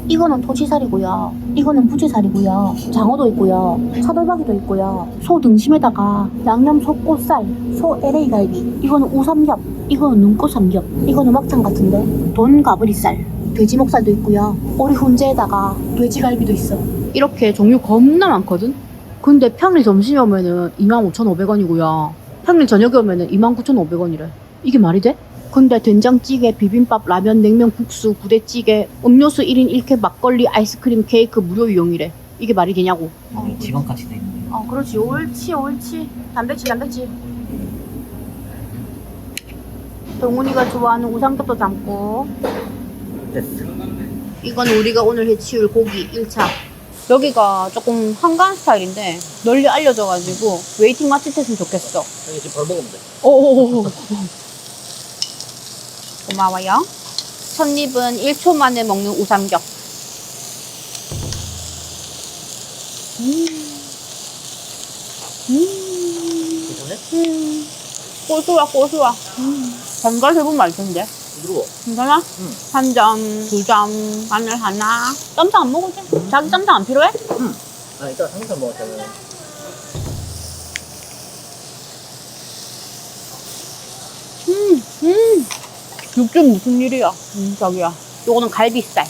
Speaker 2: 이거는 토치살이고요. 이거는 부채살이고요. 장어도 있고요. 차돌박이도 있고요. 소 등심에다가 양념 소꼬살, 소 LA 갈비. 이거는 우삼겹, 이거는 눈꽃 삼겹. 이거는 막창 같은데. 돈 가브리살, 돼지 목살도 있고요. 오리 훈제에다가 돼지갈비도 있어. 이렇게 종류 겁나 많거든. 근데 평일 점심에 오면은 25,500원이고요. 평일 저녁에 오면은 29,500원이래. 이게 말이 돼? 근데 된장찌개, 비빔밥, 라면, 냉면, 국수, 부대찌개, 음료수 1인 1캡, 막걸리, 아이스크림, 케이크 무료 이용이래. 이게 말이 되냐고.
Speaker 3: 지방까지 돼 있네.
Speaker 2: 그렇지. 옳지, 옳지. 단백질. 동훈이가 좋아하는 우삼겹도 담고.
Speaker 3: 됐어.
Speaker 2: 이건 우리가 오늘 해치울 고기 1차. 여기가 조금 한가한 스타일인데 널리 알려져가지고 웨이팅 맛집했으면 좋겠어.
Speaker 3: 여기 지금 바로 먹으면 돼.
Speaker 2: 오오오. 고마워요. 첫입은 1초 만에 먹는 우삼겹.
Speaker 3: 괜찮네?
Speaker 2: 고소와. 견과류 해보면 맛있던데.
Speaker 3: 부드러워.
Speaker 2: 괜찮아?
Speaker 3: 응.
Speaker 2: 한 점, 2점, 마늘 하나. 쌈장 안 먹어도 돼? 자기 쌈장 안 필요해?
Speaker 3: 아, 이따 삼겹살 먹었잖아.
Speaker 2: 육즙 무슨 일이야? 자기야. 요거는 갈비살.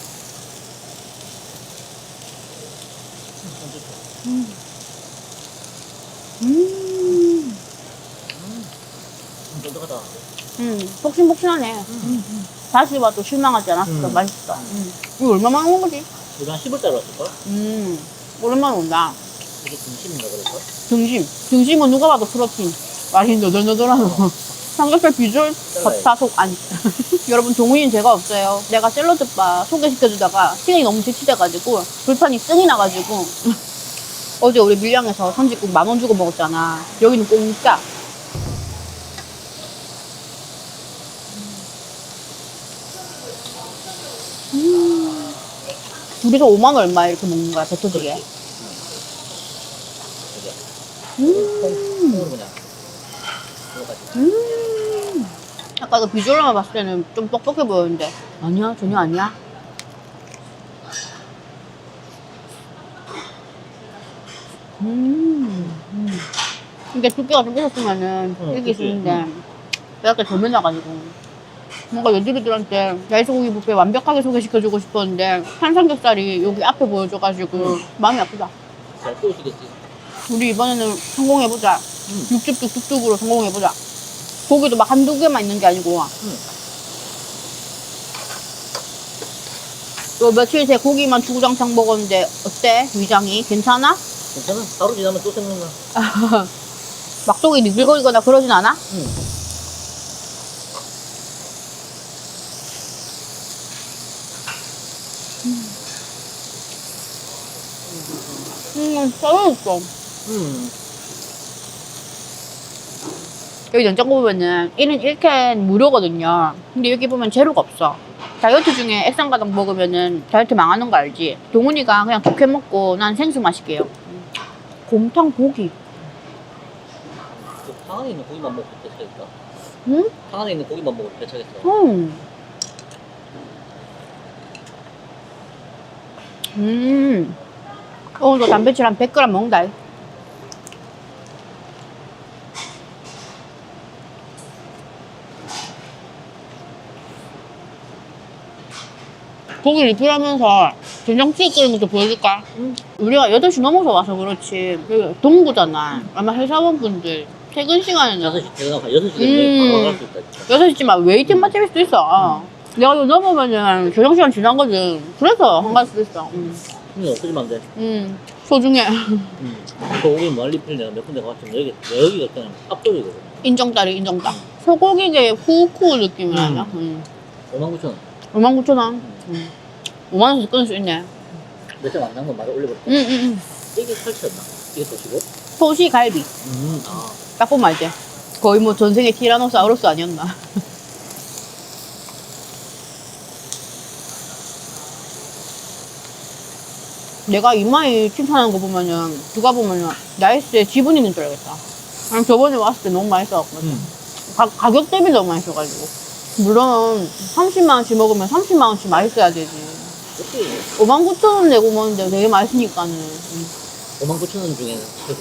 Speaker 3: 쫀득하다.
Speaker 2: 폭신폭신하네. 다시 봐도 실망하지 않았어. 맛있어. 이거 얼마만 먹은 거지?
Speaker 3: 우리 한 10월달에 왔을걸?
Speaker 2: 오랜만에 온다.
Speaker 3: 이게 등심인가 그럴걸?
Speaker 2: 등심은 누가 봐도 프로틴. 맛이 너덜너덜하고. 삼겹살 비주얼 겉타 속 안. 여러분 동훈이는 죄가 없어요. 내가 샐러드바 소개시켜주다가 시간이 너무 지치돼가지고 불판이 뜬이 나가지고 어제 우리 밀양에서 선지국 10,000원 주고 먹었잖아. 여기는 공짜. 둘이서 5만 원 얼마 이렇게 먹는 거야, 배 터지게.
Speaker 3: 콩으로 그냥.
Speaker 2: 아까 그 비주얼만 봤을 때는 좀 뻑뻑해 보였는데 아니야, 전혀 아니야. 이게 두께가 좀 있었으면은 이게 있었는데 약간 덜면 나가지고 뭔가 여자들한테 야이소고기 뷔페 완벽하게 소개시켜주고 싶었는데 한삼겹살이 여기 앞에 보여줘가지고 마음이 아프다.
Speaker 3: 잘 끓이시겠지.
Speaker 2: 우리 이번에는 성공해보자. 육즙 뚝뚝뚝으로 성공해보자. 고기도 막 한두 개만 있는 게 아니고. 요 며칠 새 고기만 주구장창 먹었는데 어때? 위장이 괜찮아?
Speaker 3: 괜찮아? 하루 지나면 또 생각나.
Speaker 2: 막 속이 니글거리거나 그러진 않아? 잘했어.
Speaker 4: 여기 냉장고 보면은 1인 1캔 무료거든요. 근데 여기 보면 재료가 없어. 다이어트 중에 액상가당 먹으면은 다이어트 망하는 거 알지? 동훈이가 그냥 2캔 먹고 난 생수 마실게요. 곰탕 고기.
Speaker 3: 탕 안에 있는 고기만 먹고 배차겠다.
Speaker 4: 응?
Speaker 3: 탕 안에 있는 고기만 먹고 배차겠어.
Speaker 4: 오늘 너 단백질 한 100g 먹는다. 고기 리필하면서 된장찌개 끓이는 것도 보여줄까? 우리가 8시 넘어서 와서 그렇지. 여기 동구잖아. 아마 회사원분들 퇴근 시간에는
Speaker 3: 6시 퇴근하고 6시 되면 바로 갈 수 있다. 진짜.
Speaker 4: 6시쯤 웨이팅 맛집일 수도 있어. 내가 이거 넘어가면 조정 시간 지나거든. 그래서 안 갈 수도 있어.
Speaker 3: 근데 없어지면 안 돼.
Speaker 4: 소중해.
Speaker 3: 소고기 무한리필 내가 몇 군데 가봤지만 여기가 그냥 압도적이거든.
Speaker 4: 인정딸이 인정딸. 소고기계 후쿠 느낌이 아니야?
Speaker 3: 59,000원.
Speaker 4: 59,000원. 5만원씩 끊을 수 있네.
Speaker 3: 몇 점 안 난 건 말을 올려볼게. 이게 설치였나? 이게 도시고?
Speaker 4: 토시 갈비.
Speaker 3: 아.
Speaker 4: 딱 보면 알지? 거의 뭐 전생에 티라노사우루스 아니었나? 내가 이마에 칭찬하는 거 보면은 누가 보면은 나이스에 지분 있는 줄 알겠다. 난 저번에 왔을 때 너무 맛있어갖고 가격 대비 너무 맛있어가지고. 물론 30만원치 먹으면 30만원치 맛있어야 되지.
Speaker 3: 어떻게
Speaker 4: 59,000원 내고 먹는데 되게 맛있으니까는.
Speaker 3: 59,000원 중에는 최고.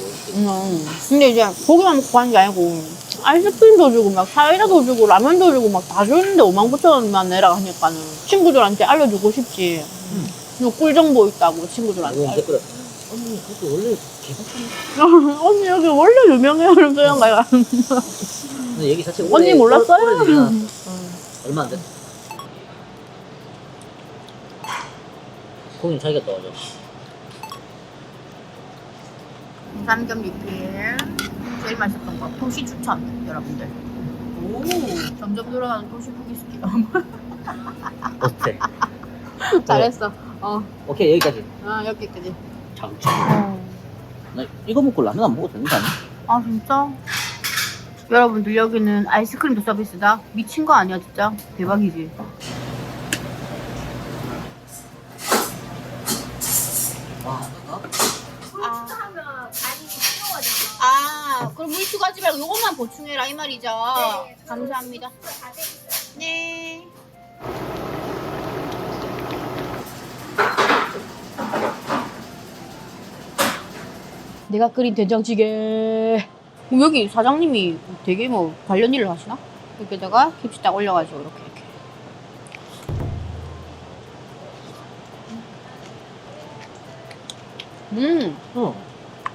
Speaker 4: 근데 이제 고기만 먹고 가는 게 아니고 아이스크림도 주고 막 사이다도 주고 라면도 주고 막 다 주는데 59,000원만 내라 하니까는 친구들한테 알려주고 싶지. 요 꿀정보 있다고 친구들한테.
Speaker 3: 이거 댓글에 언니 그게 원래 개박한
Speaker 4: 언니 여기 원래 유명해요. 이러면서 가요.
Speaker 3: 근데 여기 자체
Speaker 4: 언니 몰랐어요?
Speaker 3: 얼마 안 돼? 고객님 자기가 떠와줘.
Speaker 4: 삼겹 리필 제일 맛있었던 거 토시 추천 여러분들. 오 점점 늘어나는 토시 포기스키.
Speaker 3: 어때?
Speaker 4: 잘했어.
Speaker 3: 오케이 여기까지.
Speaker 4: 여기까지.
Speaker 3: 장점. 나 이거 먹고 라면 안 먹어도 되는 거 아니야?
Speaker 4: 아 진짜? 여러분들 여기는 아이스크림도 서비스다. 미친 거 아니야 진짜? 대박이지. 그럼 물 추가하지 말고 요것만 보충해라 이 말이죠. 네. 감사합니다. 네. 내가 끓인 된장찌개. 여기 사장님이 되게 뭐 관련 일을 하시나? 여기다가 김치 딱 올려가지고 이렇게.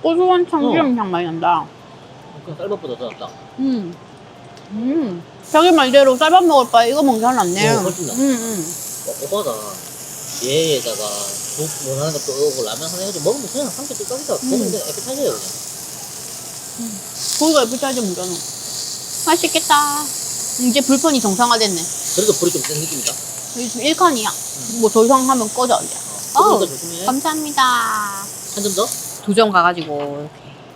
Speaker 4: 고소한 참기름 향 많이 난다.
Speaker 3: 그냥 쌀밥보다 더 낫다.
Speaker 4: 자기 말대로 쌀밥 먹을 바에 이거 먹는 게 하나 낫네.
Speaker 3: 훨씬 나. 오빠가 얘에다가 국 원하는 것도 오고 라면 하나 해가지고 먹으면 그냥 삼겹 뚝딱이다. 먹으면 그냥 에피타이저예요 그냥.
Speaker 4: 고기가 에피타이저 문제는. 맛있겠다. 이제 불편이 정상화됐네.
Speaker 3: 그래도 불이 좀 센 느낌이다.
Speaker 4: 요즘 1칸이야. 뭐 더 이상 하면 꺼져 이제.
Speaker 3: 그러니까 조심해.
Speaker 4: 감사합니다.
Speaker 3: 한 점 더?
Speaker 4: 2점 가가지고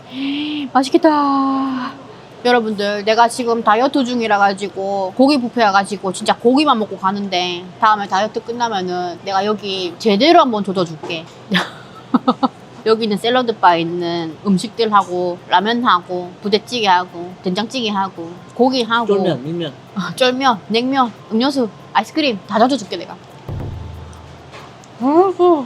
Speaker 4: 이렇게. 맛있겠다. 여러분들 내가 지금 다이어트 중이라 가지고 고기 뷔페 와가지고 진짜 고기만 먹고 가는데 다음에 다이어트 끝나면은 내가 여기 제대로 한번 조져줄게. 여기는 샐러드바에 있는 음식들하고 라면하고 부대찌개하고 된장찌개하고 고기하고
Speaker 3: 쫄면, 밀면.
Speaker 4: 쫄면, 냉면, 음료수, 아이스크림 다 젖어줄게 내가. 아이고.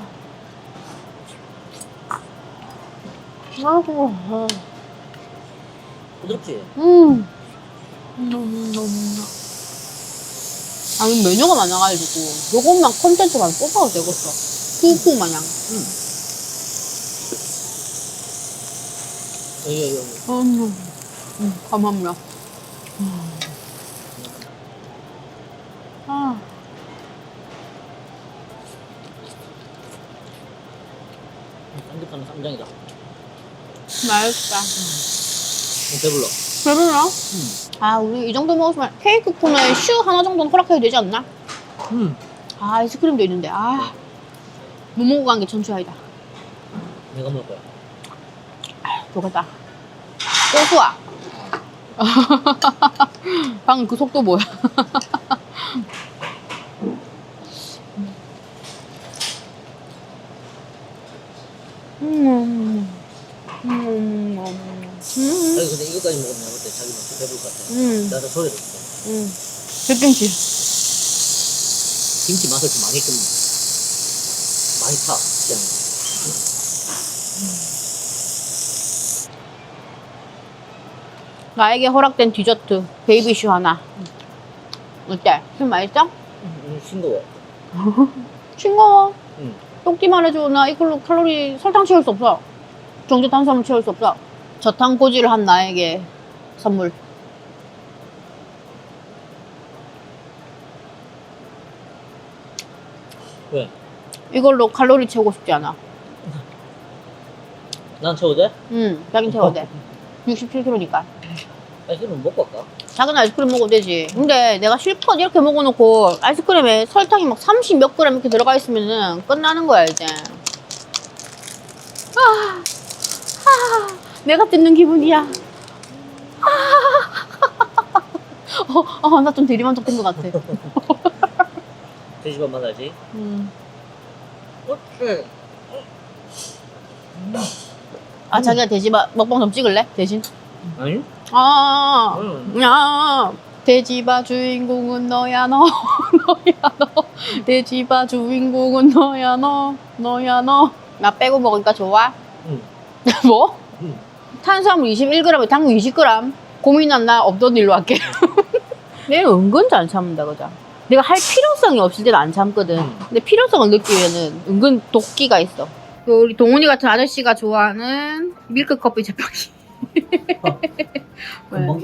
Speaker 3: 부드럽지?
Speaker 4: 아니 메뉴가 많아가지고 요것만 콘텐츠만 뽑아도 되겠어. 쿵쿵 마냥.
Speaker 3: 여기.
Speaker 4: 감사합니다.
Speaker 3: 삼겹살은 쌈장이다.
Speaker 4: 맛있다.
Speaker 3: 배불러.
Speaker 4: 배불러? 아 우리 이 정도 먹었으면 케이크 코너에 슈 하나 정도는 허락해도 되지 않나? 아 아이스크림도 있는데 못 먹고 간 게 천추아이다.
Speaker 3: 내가 먹을 거야.
Speaker 4: 좋겠다. 고수아. 방금 그 속도 뭐야?
Speaker 3: 아니 근데 이거까지 먹으면 내가 볼때 자기 막 배부를 것 같아. 나도 소리 듣고.
Speaker 4: 백김치.
Speaker 3: 김치 맛을 좀 많이 타. 그냥.
Speaker 4: 나에게 허락된 디저트 베이비슈 하나. 어때? 좀 맛있어?
Speaker 3: 싱거워.
Speaker 4: 싱거워.
Speaker 3: 응.
Speaker 4: 똑띠만 해줘. 나 이걸로 칼로리 설탕 채울 수 없어. 정제 탄수화물 채울 수 없어. 저탄고지를 한 나에게 선물.
Speaker 3: 왜?
Speaker 4: 이걸로 칼로리 채우고 싶지 않아.
Speaker 3: 난 채워도 돼?
Speaker 4: 응, 자긴 채워도 돼. 67kg니까.
Speaker 3: 아이스크림 먹고 갈까?
Speaker 4: 작은 아이스크림 먹어도 되지. 근데 내가 실컷 이렇게 먹어놓고 아이스크림에 설탕이 막 30 몇 그램 이렇게 들어가 있으면은 끝나는 거야, 이제. 내가 뜯는 기분이야. 나 좀 대리만족된 것 같아.
Speaker 3: 돼지밥 만나지? 그렇지.
Speaker 4: 자기가 돼지밥 먹방 좀 찍을래? 대신?
Speaker 3: 아니?
Speaker 4: 야, 돼지바 주인공은 너야 너 너야 너 돼지바 주인공은 너야 너 너야 너 나 빼고 먹으니까 좋아?
Speaker 3: 응.
Speaker 4: 뭐?
Speaker 3: 응.
Speaker 4: 탄수화물 21g에 당근 20g 고민한 나 없던 일로 할게. 내가 은근 잘 참는다 그죠? 내가 할 필요성이 없을 때는 안 참거든. 근데 필요성을 느끼면은 은근 도끼가 있어. 우리 동훈이 같은 아저씨가 좋아하는 밀크 커피 제빵기.
Speaker 3: 금방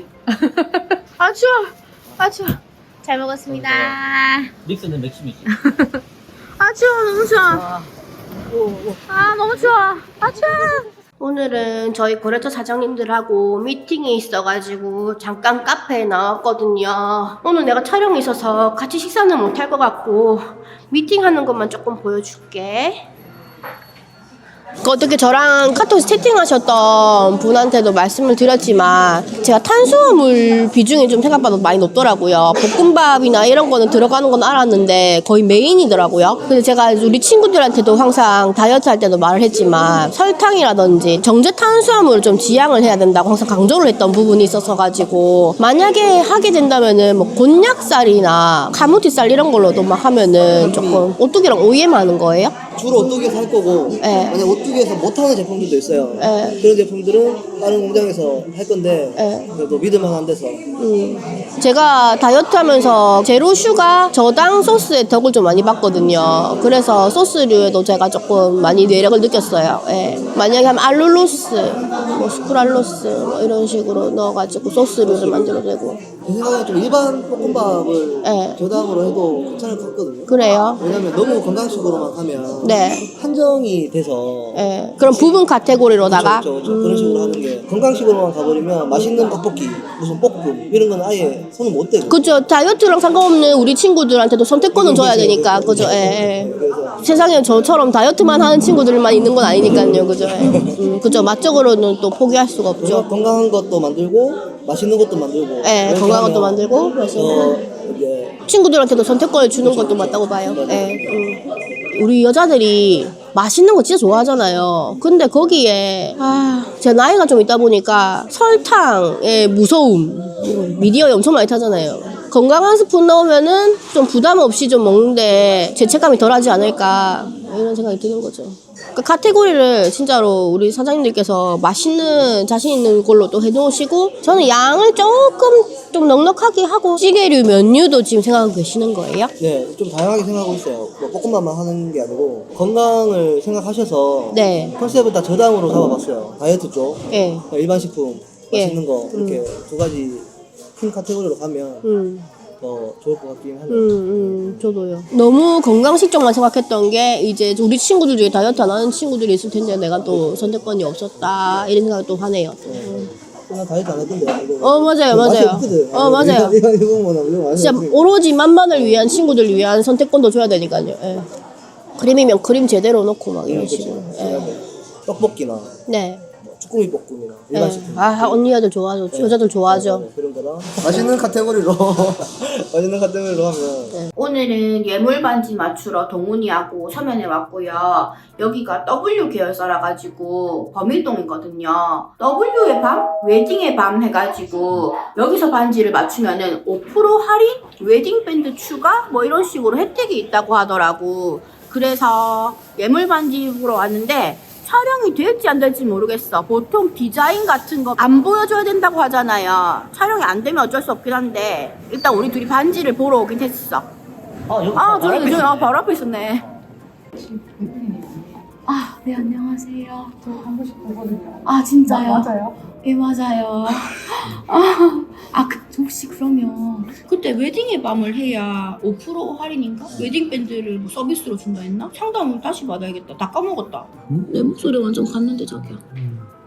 Speaker 4: 아 추워. 아 추워. 잘 먹었습니다.
Speaker 3: 믹스는 맥심이지.
Speaker 4: 아 추워. 너무 추워. 아 너무 추워. 아 추워. 오늘은 저희 거래처 사장님들하고 미팅이 있어가지고 잠깐 카페에 나왔거든요. 오늘 내가 촬영이 있어서 같이 식사는 못할 것 같고 미팅하는 것만 조금 보여줄게. 어떻게 저랑 카톡 채팅하셨던 분한테도 말씀을 드렸지만 제가 탄수화물 비중이 좀 생각보다 많이 높더라고요. 볶음밥이나 이런 거는 들어가는 건 알았는데 거의 메인이더라고요. 근데 제가 우리 친구들한테도 항상 다이어트 할 때도 말을 했지만 설탕이라든지 정제 탄수화물을 좀 지양을 해야 된다고 항상 강조를 했던 부분이 있어서 가지고 만약에 하게 된다면은 뭐 곤약쌀이나 카무티쌀 이런 걸로도 막 하면은 조금 오뚜기랑 OEM 하는 거예요?
Speaker 8: 주로 오뚜기에서 할 거고
Speaker 4: 네.
Speaker 8: 만약 오뚜기에서 못하는 제품들도 있어요.
Speaker 4: 네.
Speaker 8: 그런 제품들은 다른 공장에서 할 건데
Speaker 4: 네.
Speaker 8: 그래도 믿을만한 데서
Speaker 4: 제가 다이어트 하면서 제로슈가 저당 소스의 덕을 좀 많이 봤거든요. 그래서 소스류에도 제가 조금 많이 매력을 느꼈어요. 예. 만약에 하면 알룰로스, 뭐 스프랄로스 뭐 이런 식으로 넣어가지고 소스류를 만들어도 되고.
Speaker 8: 제 생각에 좀 일반 볶음밥을
Speaker 4: 네.
Speaker 8: 저당으로 해도 괜찮을 것 같거든요.
Speaker 4: 그래요?
Speaker 8: 왜냐면 너무 건강식으로만 하면
Speaker 4: 네.
Speaker 8: 한정이 돼서
Speaker 4: 예. 그럼 부분 카테고리로다가
Speaker 8: 그렇죠. 그런 식으로 하는 게 건강식으로만 가버리면 맛있는 떡볶이, 무슨 볶음 이런 건 아예 손을 못 대고.
Speaker 4: 그죠. 다이어트랑 상관없는 우리 친구들한테도 선택권은 줘야 되니까. 그죠. 예.
Speaker 8: 그래서
Speaker 4: 세상에 저처럼 다이어트만 하는 친구들만 있는 건 아니니까요. 그죠. 예. 그죠. 맛적으로는 또 포기할 수가 없죠.
Speaker 8: 건강한 것도 만들고 맛있는 것도 만들고.
Speaker 4: 예,
Speaker 8: 이렇게
Speaker 4: 건강한 것도
Speaker 8: 하면,
Speaker 4: 만들고
Speaker 8: 이제
Speaker 4: 친구들한테도 선택권을 주는 것도 맞다고 봐요. 예. 우리 여자들이 맛있는 거 진짜 좋아하잖아요. 근데 거기에 제 나이가 좀 있다 보니까 설탕의 무서움, 미디어에 엄청 많이 타잖아요. 건강한 스푼 넣으면은 좀 부담 없이 좀 먹는데 죄책감이 덜하지 않을까 이런 생각이 드는 거죠. 그 카테고리를 진짜로 우리 사장님들께서 맛있는 자신 있는 걸로 또 해놓으시고 저는 양을 조금 좀 넉넉하게 하고 찌개류 면류도 지금 생각하고 계시는 거예요?
Speaker 8: 네, 좀 다양하게 생각하고 있어요. 뭐 볶음밥만 하는 게 아니고 건강을 생각하셔서
Speaker 4: 네.
Speaker 8: 컨셉을 다 저당으로 잡아봤어요. 다이어트 쪽,
Speaker 4: 예.
Speaker 8: 일반 식품,
Speaker 4: 예.
Speaker 8: 맛있는 거 이렇게 두 가지 큰 카테고리로 가면 더 좋을 것 같긴 하네요.
Speaker 4: 저도요. 너무 건강식 쪽만 생각했던 게 이제 우리 친구들 중에 다이어트 안 하는 친구들이 있을 텐데 내가 또 선택권이 없었다 이런 생각을 또 하네요.
Speaker 8: 난 다이어트 안 했던데.
Speaker 4: 맞아요,
Speaker 8: 맛이
Speaker 4: 맞아요.
Speaker 8: 없거든.
Speaker 4: 맞아요.
Speaker 8: 이거 뭐
Speaker 4: 진짜 오로지 만만을 위한 친구들 위한 선택권도 줘야 되니까요. 예. 크림이면 크림 제대로 넣고 막 이런 식으로. 예.
Speaker 8: 떡볶이나
Speaker 4: 네.
Speaker 8: 뭐 쭈꾸미 볶음이나 일반식
Speaker 4: 아 언니들 좋아하죠. 여자들 좋아하죠.
Speaker 8: 그런 거랑 맛있는 카테고리로 맛있는 카테고리로 하면
Speaker 2: 오늘은 예물 반지 맞추러 동훈이하고 서면에 왔고요. 여기가 W 계열사라 가지고 범일동이거든요. W의 밤, 웨딩의 밤 해가지고 여기서 반지를 맞추면은 5% 할인, 웨딩 밴드 추가 뭐 이런 식으로 혜택이 있다고 하더라고. 그래서 예물 반지 보러 왔는데 촬영이 될지 안 될지 모르겠어. 보통 디자인 같은 거 안 보여줘야 된다고 하잖아요. 촬영이 안 되면 어쩔 수 없긴 한데 일단 우리 둘이 반지를 보러 오긴 했어.
Speaker 3: 여기
Speaker 2: 저기 바로 앞에 있었네.
Speaker 6: 아, 네, 안녕하세요. 저 한 번씩 보거든요. 아, 진짜요?
Speaker 2: 맞아요.
Speaker 6: 예, 맞아요. 혹시 그러면
Speaker 4: 그때 웨딩의 밤을 해야 5% 할인인가? 웨딩 밴드를 뭐 서비스로 준다 했나? 상담을 다시 받아야겠다. 다 까먹었다. 내 목소리 완전 갔는데 자기야.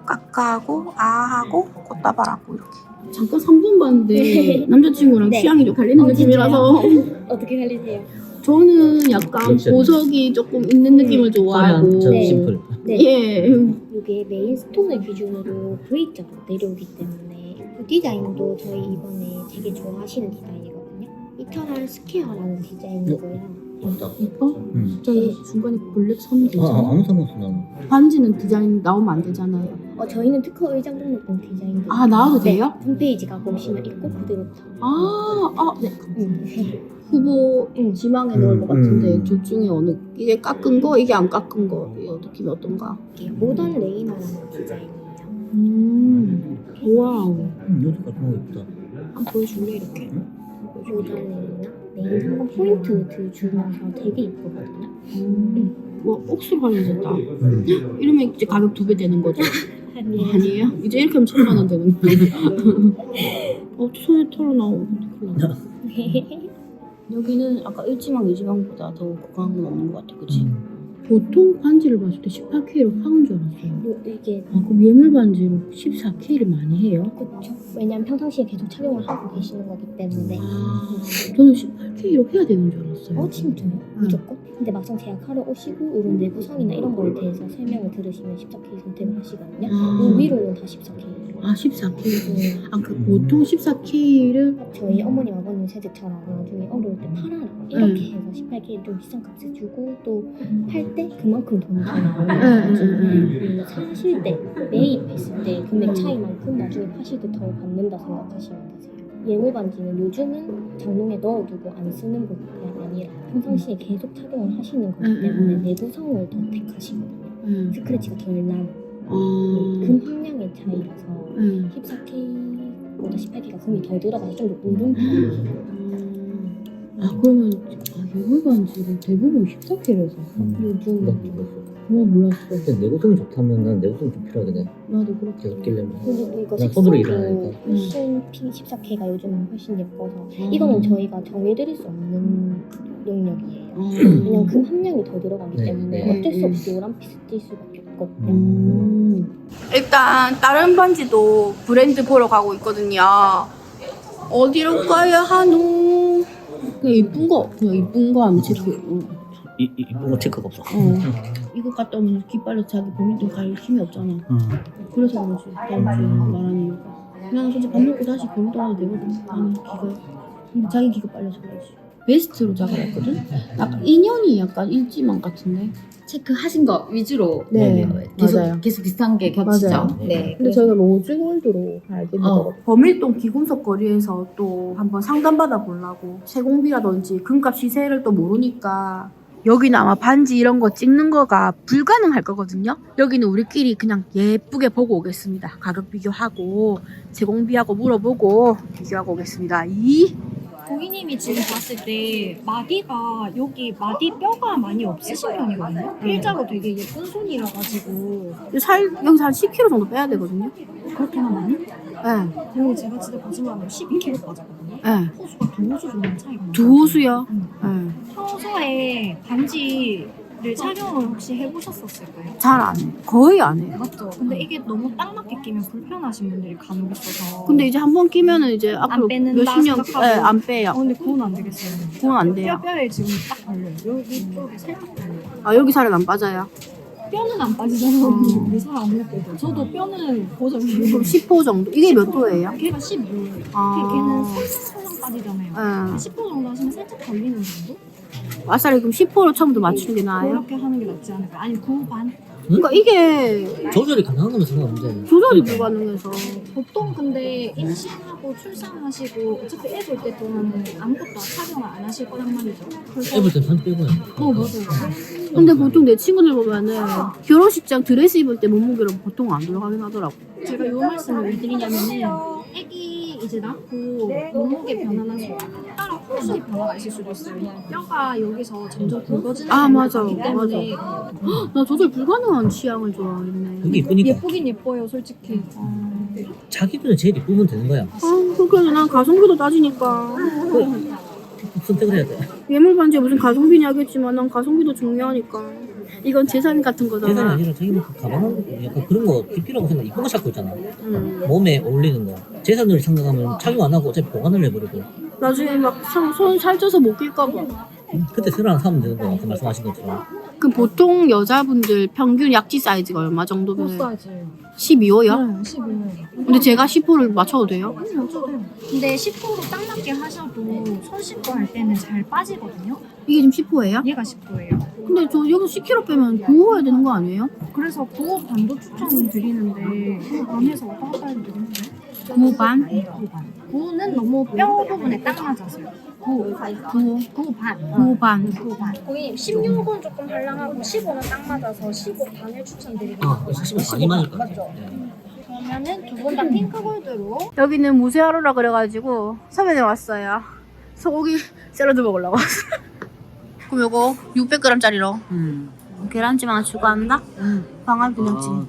Speaker 2: 까까하고 아하고 꽃다발하고 이렇게.
Speaker 4: 잠깐 3분 봤는데 남자친구랑
Speaker 1: 네.
Speaker 4: 취향이 좀 갈리는 느낌이라서
Speaker 1: 어떻게 갈리세요?
Speaker 4: 저는 약간 보석이 조금 있는 느낌을 좋아하고
Speaker 1: 네.
Speaker 3: 심플.
Speaker 4: 예.
Speaker 1: 이게 메인 스톤을 기준으로 V자로 내려오기 때문에 이 디자인도 저희 이번에 되게 좋아하시는 디자인이거든요. 이터널 스퀘어라는 디자인이고요.
Speaker 4: 이뻐? 저기 중간에 블랙 선 괜찮아?
Speaker 3: 아무 상관없어 나는.
Speaker 4: 반지는 디자인 나오면 안 되잖아요.
Speaker 1: 저희는 특허 의장 등록된 디자인도
Speaker 4: 아, 나와도 돼요?
Speaker 1: 홈페이지 가보시면 있고 그대로 다.
Speaker 4: 네.
Speaker 1: 네.
Speaker 4: 후보 지망에 넣을 것 같은데
Speaker 3: 음.
Speaker 4: 둘 중에 어느 이게 깎은 거 이게 안 깎은 거 이 느낌이 어떤가?
Speaker 1: 이게 모던 레이너라는 디자인이에요.
Speaker 4: 와우.
Speaker 3: 요즘 같은 거 예쁘다.
Speaker 4: 한번 보여줄래 이렇게?
Speaker 1: 모던 레이너 메인 한번 포인트 주면서 되게 이쁘거든요.
Speaker 4: 와 억수로 활용됐다. 이러면 이제 가격 2배 되는 거죠? 아니에요? 이제 이렇게 하면 1,000만 원 되는 거예요. 손에 털어 나오고 큰일 났다. 여기는 아까 1지망, 2지망보다 더 고가한 건 없는 것 같아, 그치? 보통 반지를 봤을 때 18K로 파는 줄 알았어요.
Speaker 1: 이게
Speaker 4: 그럼 예물 반지로 14K를 많이 해요?
Speaker 1: 그렇죠. 왜냐면 평상시에 계속 착용을 하고 계시는 거기 때문에.
Speaker 4: 저는 18K로 해야 되는 줄 알았어요.
Speaker 1: 진짜요? 무조건? 근데 막상 제약하러 오시고 이런 내구성이나 이런 거에 대해서 설명을 들으시면 14K 선택을 하시거든요. 이 위로는 다 14K.
Speaker 4: 14K. 보통 14K를
Speaker 1: 저희 어머님 아버님 세대처럼 나중에 어려울 때 팔아라 이렇게 해서 18K 좀 비싼 값에 주고 또 팔 때 그만큼 돈이 더 나오는 거지. 사실 때 매입했을 때 금액 차이만큼 나중에 파실 때 더 받는다 생각하시면 되세요. 예물 반지는 요즘은 장롱에 넣어두고 안 쓰는 것이 아니라 평상시에 계속 착용을 하시는 거기 때문에 내구성을 더 택하시거든요. 스크래치가 덜 나는 금 함량의 차이라서 14K보다 18K가 금이 더 들어가서 좀 더 오른 편이에요.
Speaker 4: 그러면 예물 반지를 대부분 14K로 해서
Speaker 1: 요즘
Speaker 4: 몰랐어.
Speaker 3: 근데 내구성이 좋다면 난 내구성이 좀 필요하긴 해.
Speaker 4: 나도 그렇게
Speaker 3: 계속 끼려면.
Speaker 1: 근데 이거
Speaker 3: 그냥 손으로
Speaker 1: 색상도
Speaker 3: 일하니까.
Speaker 1: 훨씬 P14K가 요즘은 훨씬 예뻐서 이거는 저희가 정해드릴 수 없는 영역이에요. 왜냐면 금 함량이 더 들어가기
Speaker 3: 네,
Speaker 1: 때문에
Speaker 3: 네.
Speaker 1: 어쩔 수 없이 노란 핏을 띌 수밖에 없거든요.
Speaker 2: 일단 다른 반지도 브랜드 보러 가고 있거든요. 어디로 가야 하노?
Speaker 4: 그냥 이쁜 거 하면 체크.
Speaker 3: 이쁜 거 체크가 없어.
Speaker 4: 이거 갔다 오면 기빨려 자기 범인도 갈 힘이 없잖아. 그래서 그러지. 다음 주에 말하는 이유가. 그냥 솔직히 밥 먹고 다시 범인도 가도 되거든. 나는 기가. 근데 자기 기가 빨려서 그러지. 베스트로 작업했거든? 약간 인연이 약간 일지망 같은데?
Speaker 9: 체크하신 거 위주로
Speaker 4: 네, 맞아요.
Speaker 9: 계속 비슷한 게 겹치죠.
Speaker 4: 맞아요.
Speaker 9: 네.
Speaker 4: 근데 저희가 로즈골드로 알게 되더라고요.
Speaker 2: 범일동 기금속 거리에서 또 한번 상담받아 보려고 세공비라든지 금값 시세를 또 모르니까 여기는 아마 반지 이런 거 찍는 거가 불가능할 거거든요. 여기는 우리끼리 그냥 예쁘게 보고 오겠습니다. 가격 비교하고 세공비하고 물어보고 비교하고 오겠습니다.
Speaker 6: 고객님이 지금 봤을 때 마디가 여기 마디 뼈가 많이 없으신 편이거든요. 일자로 되게 예쁜 손이라 가지고
Speaker 2: 여기서 한 10kg 정도 빼야 되거든요.
Speaker 6: 그렇게나 많이?
Speaker 2: 네.
Speaker 6: 그리고 제가 진짜 거짓말하면 12kg 빠졌거든요.
Speaker 2: 네.
Speaker 6: 호수가 두 호수 정도 차이가 나요.
Speaker 2: 두 호수요? 네.
Speaker 6: 평소에 반지를 착용을 혹시 해보셨었을까요?
Speaker 2: 잘 안 해요. 거의 안 해요.
Speaker 6: 맞죠? 근데 이게 너무 딱 맞게 끼면 불편하신 분들이 간혹 있어서
Speaker 2: 근데 이제 한 번 끼면은 이제 앞으로
Speaker 6: 빼는다
Speaker 2: 몇십 년
Speaker 6: 생각하고.
Speaker 2: 안 빼요.
Speaker 6: 근데 그건 안 되겠어요.
Speaker 2: 그건 안 돼요.
Speaker 6: 뼈에 지금 딱 걸려요. 여기 쪽에 살짝 걸려요.
Speaker 2: 여기 살은 안 빠져요.
Speaker 6: 뼈는 안 빠지잖아. 살 안 먹거든. 저도 뼈는 고정이에요.
Speaker 4: 10호 정도? 이게 몇 호예요?
Speaker 6: 걔가 15예요.
Speaker 4: 아.
Speaker 6: 걔는 설렁설렁 빠지잖아요.
Speaker 4: 응.
Speaker 6: 10호 정도 하시면 살짝 걸리는 정도?
Speaker 4: 아싸리 그럼 10호로 처음부터 맞추는 게 나아요?
Speaker 6: 그렇게 하는 게 낫지 않을까? 아니 9 반?
Speaker 4: 그러니까 이게
Speaker 3: 조절이 가능한 거면 상관없는데.
Speaker 4: 조절이 불가능해서
Speaker 6: 보통 근데 임신하고 출산하시고 어차피 애 볼 때 동안은 아무것도 촬영을 안 하실 거란 말이죠. 그래서
Speaker 3: 애볼 땐 반 빼고요.
Speaker 6: 맞아요.
Speaker 4: 근데 보통 내 친구들 보면은 결혼식장 드레스 입을 때 몸무게로 보통 안 들어가긴 하더라고.
Speaker 6: 제가 요 말씀을 왜 드리냐면은 애기 이제 낳고 몸무게 변화나서 따라 호수의 변화가 있을 수도 있어요. 왜냐면 뼈가 여기서 점점 굵어지는
Speaker 4: 아, 맞아.
Speaker 6: 거기 때문에
Speaker 4: 나 조절 불가능한 취향을 좋아하겠네.
Speaker 3: 그게 이쁘니까.
Speaker 6: 예쁘긴 예뻐요 솔직히.
Speaker 3: 자기들은 제일 이쁘면 되는 거야.
Speaker 4: 그렇게 난 가성비도 따지니까
Speaker 3: 선택을 해야 돼.
Speaker 4: 예물 반지에 무슨 가성비냐겠지만 난 가성비도 중요하니까 이건 재산 같은
Speaker 3: 대단이
Speaker 4: 거잖아.
Speaker 3: 아니라 자기 뭐 가방 약간 그런 거 DP라고 생각 이쁜 거 찾고 있잖아. 몸에 어울리는 거. 재산을 생각하면 착용 안 하고 어차피 보관을 해버리고.
Speaker 4: 나중에 막 손 살쪄서 못 낄까봐.
Speaker 3: 그때 새로 하나 사면 되는 거야. 그 말씀하신 것처럼.
Speaker 4: 그 보통 여자분들 평균 약지 사이즈가 얼마 정도 돼요?
Speaker 6: 사이즈예요.
Speaker 4: 12호요?
Speaker 6: 15.
Speaker 4: 근데 제가 10호를 맞춰도 돼요?
Speaker 6: 근데 10호로 딱 맞게 하셔도 손 씻고 할 때는 잘 빠지거든요.
Speaker 4: 이게 지금 10호예요?
Speaker 6: 얘가 10호예요.
Speaker 4: 근데 저 여기서 10kg 빼면 9호 해야 되는 거 아니에요?
Speaker 6: 그래서 9호 반도 추천을 드리는데 9호 반에서 어떤 사이즈 드리는데?
Speaker 4: 9호 반?
Speaker 6: 9호 반. 9호는 너무 뼈 부분에 딱 맞아서요. 9호.
Speaker 4: 9호
Speaker 6: 반.
Speaker 4: 9호 반.
Speaker 6: 9호 반. 거기 16은 조금 할랑하고 15는 딱 맞아서 15 반을 추천드리거든요.
Speaker 3: 사실은 많이 맞을 것 같아.
Speaker 6: 그러면은 두 분 다 핑크 골드로
Speaker 4: 여기는 무쇠하루라 그래가지고 서면에 왔어요. 소고기 샐러드 먹으려고 왔어요. 그럼 요거 600g짜리로 계란찜 하나 추가한다? 방알 그냥찜.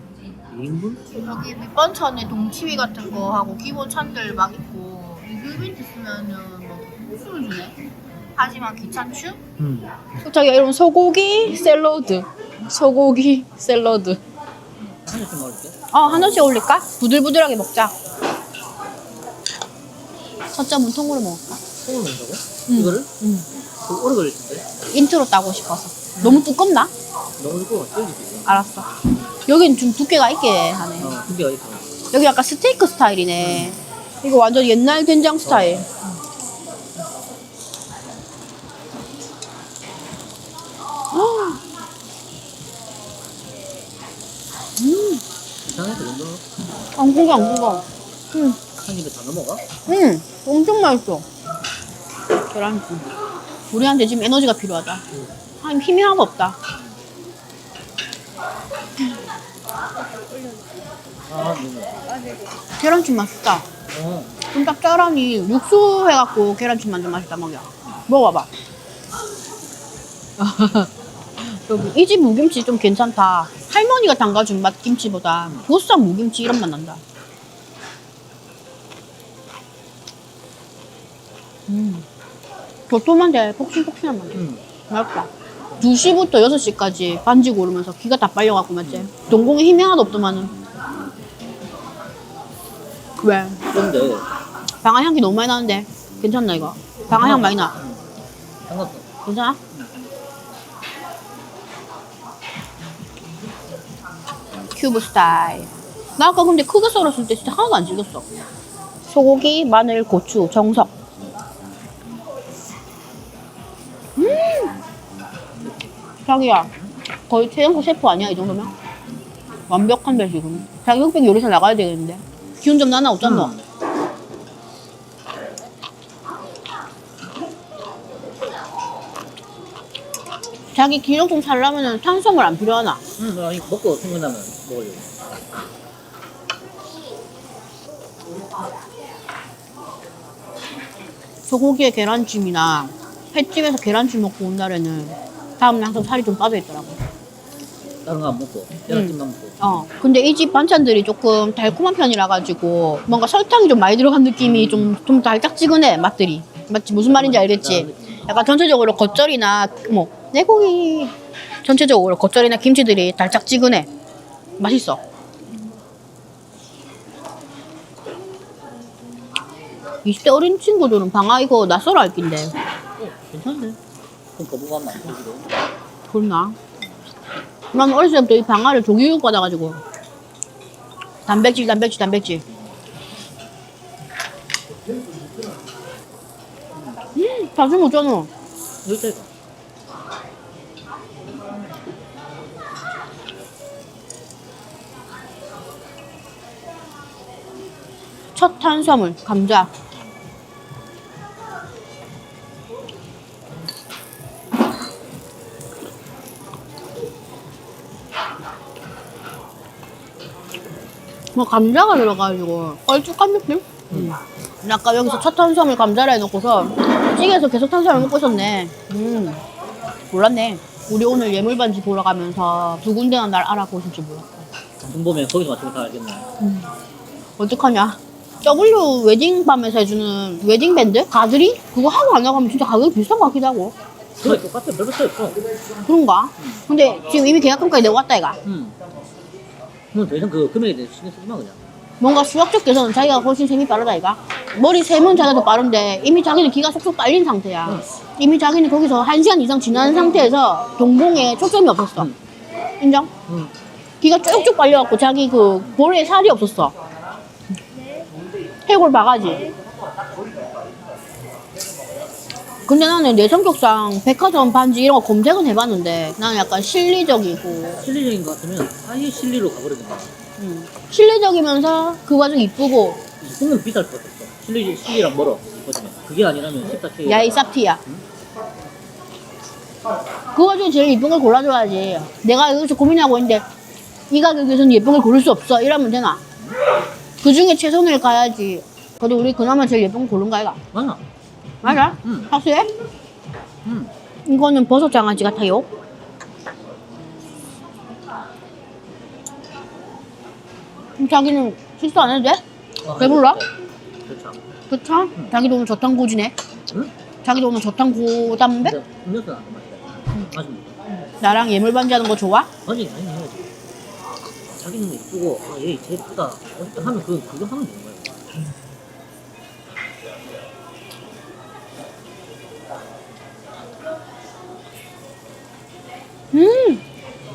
Speaker 3: 2인분?
Speaker 4: 여기 밑반 찬에 동치미 같은 거 하고 기본 찬들 막 있고 리뷰빈트 쓰면은 뭐 술을 주네. 하지만 귀찮슈? 자기가 이러면 소고기 샐러드. 소고기 샐러드.
Speaker 3: 하나씩 먹을게.
Speaker 4: 하나씩 올릴까? 부들부들하게 먹자. 첫째 문통으로 먹을까?
Speaker 3: 소금을 넣는다고? 이거를? 그거 오래 걸릴 텐데.
Speaker 4: 인트로 따고 싶어서. 너무 두껍나?
Speaker 3: 너무 두꺼워. 쫄깃이.
Speaker 4: 알았어. 여긴 좀 두께가 있게 하네.
Speaker 3: 두개가 있어.
Speaker 4: 여기 약간 스테이크 스타일이네. 이거 완전 옛날 된장 스타일.
Speaker 3: 이상해서 못 넣어.
Speaker 4: 안 굵어, 안 굵어.
Speaker 3: 한 입에 다 넘어가?
Speaker 4: 엄청 맛있어. 계란찜. 우리한테 지금 에너지가 필요하다. 힘이 하나도 없다. 계란찜 맛있다. 좀 짭짤하니 육수 해갖고 계란찜 만든 맛있다 먹여. 먹어봐. 여기 이 집 무김치 좀 괜찮다. 할머니가 담가준 맛 김치보다 보쌈 무김치 이런 맛 난다. 도톰한데 폭신폭신한 맛. 맛있다. 2시부터 6시까지 반지고 오르면서 기가 다 빨려갖고 맞지? 동공에 힘이 하나도 없더만은. 왜?
Speaker 3: 근데
Speaker 4: 방아 향기 너무 많이 나는데 괜찮나 이거? 방아 향 많이 나.
Speaker 3: 상관없어.
Speaker 4: 괜찮아? 큐브 스타일. 나 아까 근데 크게 썰었을 때 진짜 하나도 안 질겼어. 소고기, 마늘, 고추, 정석. 자기야, 거의 최연소 셰프 아니야 이 정도면? 완벽한데 지금. 자기 흑백 요리사 나가야 되겠는데. 기운 좀 나나 없잖아. 자기 기력 좀 살려면 탄수화물 안 필요하나?
Speaker 3: 나 이거 먹고 생각나면 먹으려고.
Speaker 4: 소고기에 계란찜이나 횟집에서 계란찜 먹고 온 날에는 다음날 항상 살이 좀 빠져있더라고.
Speaker 3: 다른 거 안 먹고 계란찜만 먹고.
Speaker 4: 근데 이 집 반찬들이 조금 달콤한 편이라 가지고 뭔가 설탕이 좀 많이 들어간 느낌이 좀 달짝지근해 맛들이. 맞지? 무슨 말인지 알겠지? 약간 전체적으로 겉절이나 뭐 내고기 전체적으로 겉절이나 김치들이 달짝지근해. 맛있어. (20대) 어린 친구들은 방아 이거 낯설어 할 낀데.
Speaker 3: 괜찮네. 그럼 거부감 안 들기도.
Speaker 4: 그렇나? 난 어렸을 때부터 이 방아를 조기교육 받아가지고 단백질 다시 못잖아.
Speaker 3: 이거 있다.
Speaker 4: 첫 탄수화물 감자. 뭐 감자가 들어가가지고 걸쭉한 느낌? 아까 여기서 첫 탄수화물 감자를 해놓고서 찌개에서 계속 탄수화물 먹고 있었네. 몰랐네. 우리 오늘 예물반지 보러 가면서 두 군데나 날 알아보실 줄 몰랐다.
Speaker 3: 돈 보면 거기서 맞추면 다 알겠네.
Speaker 4: 어떡하냐? W 웨딩밤에서 해주는 웨딩밴드? 가들이? 그거 하고 안 나가면 진짜 가격이 비싼 것 같기도 하고.
Speaker 3: 그래, 똑같아. 별로 차이 없어.
Speaker 4: 그런가? 근데 지금 이미 계약금까지 내고 왔다 이가.
Speaker 3: 뭐 더 이상 그 금액에 대해서 신경 쓰지 마, 그냥.
Speaker 4: 뭔가 수학적 계산은 자기가 훨씬 힘이 빠르다 이가. 머리 세면 자기가 더 빠른데 이미 자기는 기가 속속 빨린 상태야. 이미 자기는 거기서 1시간 이상 지난 상태에서 동봉에 초점이 없었어. 인정? 기가 쭉쭉 빨려갖고 자기 그 볼에 살이 없었어. 해골 바가지. 근데 나는 내 성격상 백화점 반지 이런 거 검색은 해봤는데 나는 약간 실리적이고
Speaker 3: 실리적인 것 같으면 아예 실리로 가버리든가.
Speaker 4: 실리적이면서 그 와중 이쁘고.
Speaker 3: 이쁘면 비쌀 것 같았어. 실리랑 멀어. 이쁘면. 그게 아니라면 14K.
Speaker 4: 야 이 쌉티야. 그 와중에 제일 이쁜 걸 골라줘야지. 내가 여기서 고민하고 있는데 이 가격에서는 예쁜 걸 고를 수 없어 이러면 되나? 그 중에 최선을 가야지. 그래도 우리 그나마 제일 예쁜 거 고른 거 아이가?
Speaker 3: 맞아.
Speaker 4: 맞아? 확실해? 이거는 버섯 장아찌 같아요. 자기는 식사 안 해도 돼? 배불러?
Speaker 3: 그렇죠.
Speaker 4: 그쵸? 자기도 오늘 저탄고지네.
Speaker 3: 응?
Speaker 4: 자기도 오늘 저탄고담배?
Speaker 3: 근데 음료수는 안 마시래. 마시면
Speaker 4: 나랑 예물반지 하는 거 좋아?
Speaker 3: 아니 해야지. 자기는 예쁘고 얘 제일 예쁘다. 어쨌든 하면 그거 하면 되는 거야.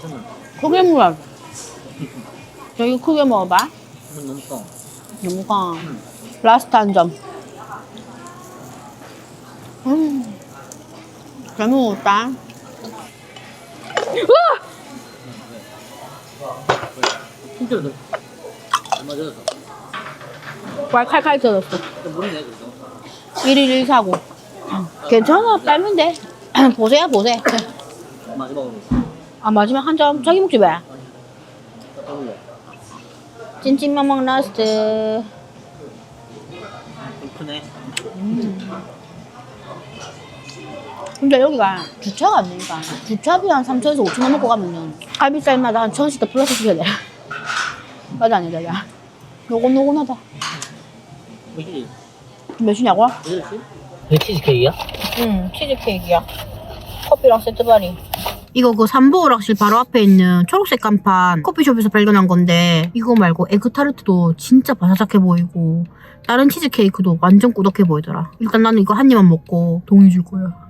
Speaker 3: 괜찮아.
Speaker 4: 크게 물어. 저기 크게 먹어봐.
Speaker 3: 문 너무 커.
Speaker 4: 너무 커. 라스트 한 점. 잘 먹었다.
Speaker 3: 진짜로 너 얼마 전에서
Speaker 4: 왈 칼칼 썰었어.
Speaker 3: 모르네 그래서.
Speaker 4: 1일 1사고. 괜찮아, 빨면 돼. 보세요, 보세.
Speaker 3: 마지막으로
Speaker 4: 아, 마지막 한 점. 자기 먹지 왜?
Speaker 3: 떠올려.
Speaker 4: 찐찐마망 라스트.
Speaker 3: 좀 크네.
Speaker 4: 근데 여기가 주차가 안 되니까. 주차비 한 3천에서 5천원 먹고 가면은 갈비살마다 한 1,000원씩 더 플러스 주셔야 돼. 맞아, 아니야, 자기야. 노곤노곤하다.
Speaker 3: 뭐지?
Speaker 4: 몇 시냐고?
Speaker 3: 8시? 왜 치즈케이크야?
Speaker 4: 응, 치즈케이크야. 커피랑 세트바리. 이거 그 삼보오락실 바로 앞에 있는 초록색 간판 커피숍에서 발견한 건데 이거 말고 에그타르트도 진짜 바사삭해 보이고 다른 치즈케이크도 완전 꾸덕해 보이더라. 일단 나는 이거 한 입만 먹고 동의 줄 거야.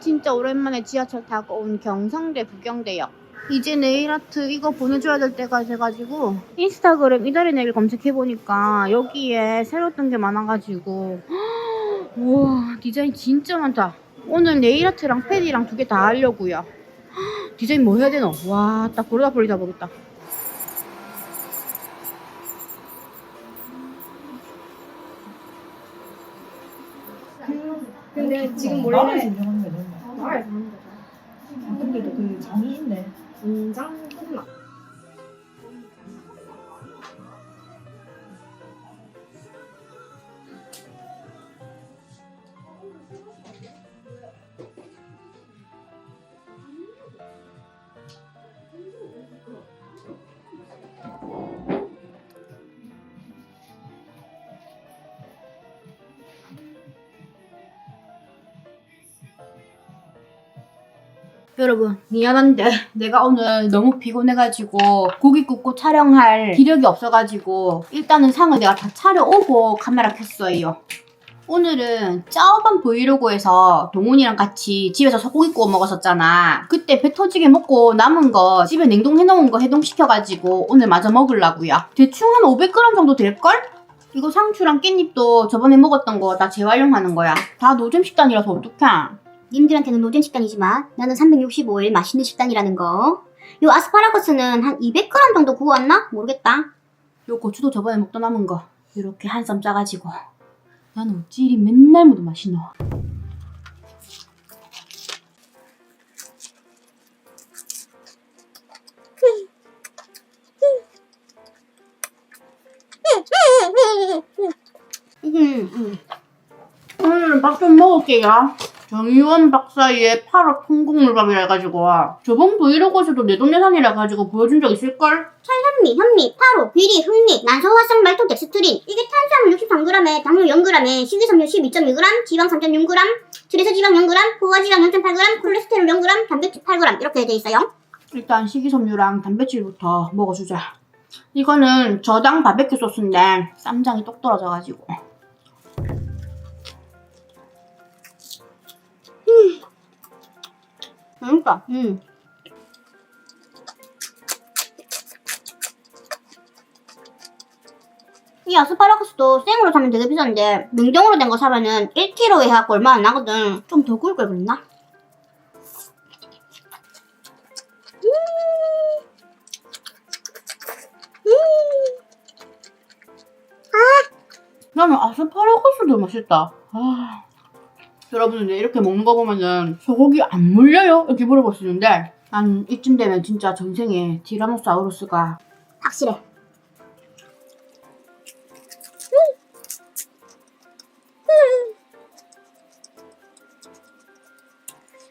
Speaker 4: 진짜 오랜만에 지하철 타고 온 경성대 부경대역. 이제 네일아트 이거 보내줘야 될 때가 돼가지고 인스타그램 이달의 네일 검색해보니까 여기에 새로 뜬 게 많아가지고 우와 디자인 진짜 많다. 오늘 네일아트랑 패디랑 2개 다 하려고요. 디자인 뭐 해야 되노? 와 딱 보려다 버리다 보겠다.
Speaker 6: 근데 지금 원래
Speaker 2: 근데도 그 장이인데.
Speaker 6: 인장 콩나.
Speaker 4: 여러분 미안한데 내가 오늘 너무 피곤해가지고 고기 굽고 촬영할 기력이 없어가지고 일단은 상을 내가 다 차려오고 카메라 켰어요. 오늘은 짜오반 브이로그에서 동훈이랑 같이 집에서 소고기 구워 먹었었잖아. 그때 배 터지게 먹고 남은 거 집에 냉동해놓은 거 해동시켜가지고 오늘 마저 먹으려고요. 대충 한 500g 정도 될걸? 이거 상추랑 깻잎도 저번에 먹었던 거 다 재활용하는 거야. 다 노잼 식단이라서 어떡해.
Speaker 1: 님들한테는 노잼 식단이지만 나는 365일 맛있는 식단이라는 거. 요 아스파라거스는 한 200g 정도 구웠나? 모르겠다.
Speaker 4: 요 고추도 저번에 먹다 남은 거 이렇게 한 쌈 짜가지고 나는 어찌 이리 맨날 먹어도 맛이 나. 오늘은 밥 좀 먹을게요. 정의원 박사의 8호 통곡물밥이라 해가지고 저번 브이로그에서도 내돈내산이라 해가지고 보여준 적 있을걸?
Speaker 1: 현미, 타로, 비리, 흑미, 난소화성 말토 덱스트린. 이게 탄수화물 63g에 당류 0g에 식이섬유 12.2g, 지방 3.6g, 트리스지방 0g, 포화지방 0.8g, 콜레스테롤 0g, 단백질 8g 이렇게 돼 있어요.
Speaker 4: 일단 식이섬유랑 단백질부터 먹어주자. 이거는 저당 바베큐 소스인데 쌈장이 똑 떨어져가지고
Speaker 1: 맛있다. 이 아스파라거스도 생으로 사면 되게 비싼데 냉동으로 된 거 사면은 1kg에 해갖고 얼마 안 나거든. 좀 더 구울 걸 그랬나?
Speaker 4: 나는 아스파라거스도 맛있다. 여러분들 이렇게 먹는 거 보면은 소고기 안 물려요? 이렇게 물어볼 수 있는데 난 이쯤 되면 진짜 전생에 티라노사우루스가
Speaker 1: 확실해.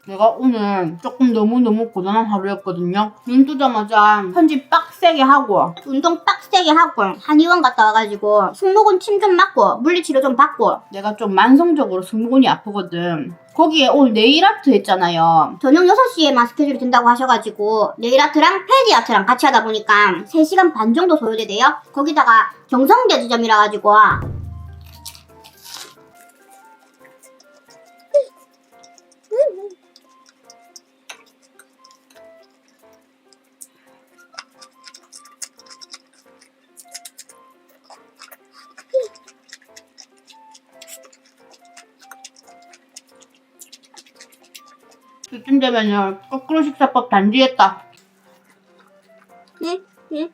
Speaker 4: 내가 오늘 조금 너무너무 고단한 하루였거든요. 눈 뜨자마자 편집 빡세게 하고
Speaker 1: 운동 빡세게 하고 한의원 갔다 와가지고 승모근 침 좀 맞고 물리치료 좀 받고
Speaker 4: 내가 좀 만성적으로 승모근이 아프거든. 거기에 오늘 네일아트 했잖아요.
Speaker 1: 저녁 6시에만 스케줄이 된다고 하셔가지고 네일아트랑 패디아트랑 같이 하다 보니까 3시간 반 정도 소요되대요. 거기다가 경성대 지점이라 가지고
Speaker 4: 이쯤 되면은 거꾸로 식사법 단지했다.
Speaker 1: 응?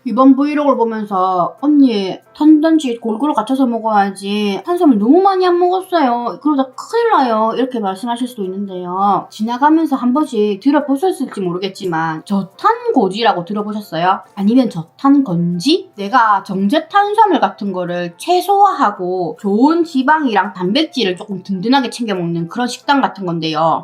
Speaker 4: 이번 브이로그를 보면서 언니 탄단지 골고루 갖춰서 먹어야지 탄수화물 너무 많이 안 먹었어요. 그러다 큰일 나요. 이렇게 말씀하실 수도 있는데요. 지나가면서 한 번씩 들어보셨을지 모르겠지만 저탄고지라고 들어보셨어요? 아니면 저탄건지? 내가 정제 탄수화물 같은 거를 최소화하고 좋은 지방이랑 단백질을 조금 든든하게 챙겨 먹는 그런 식단 같은 건데요.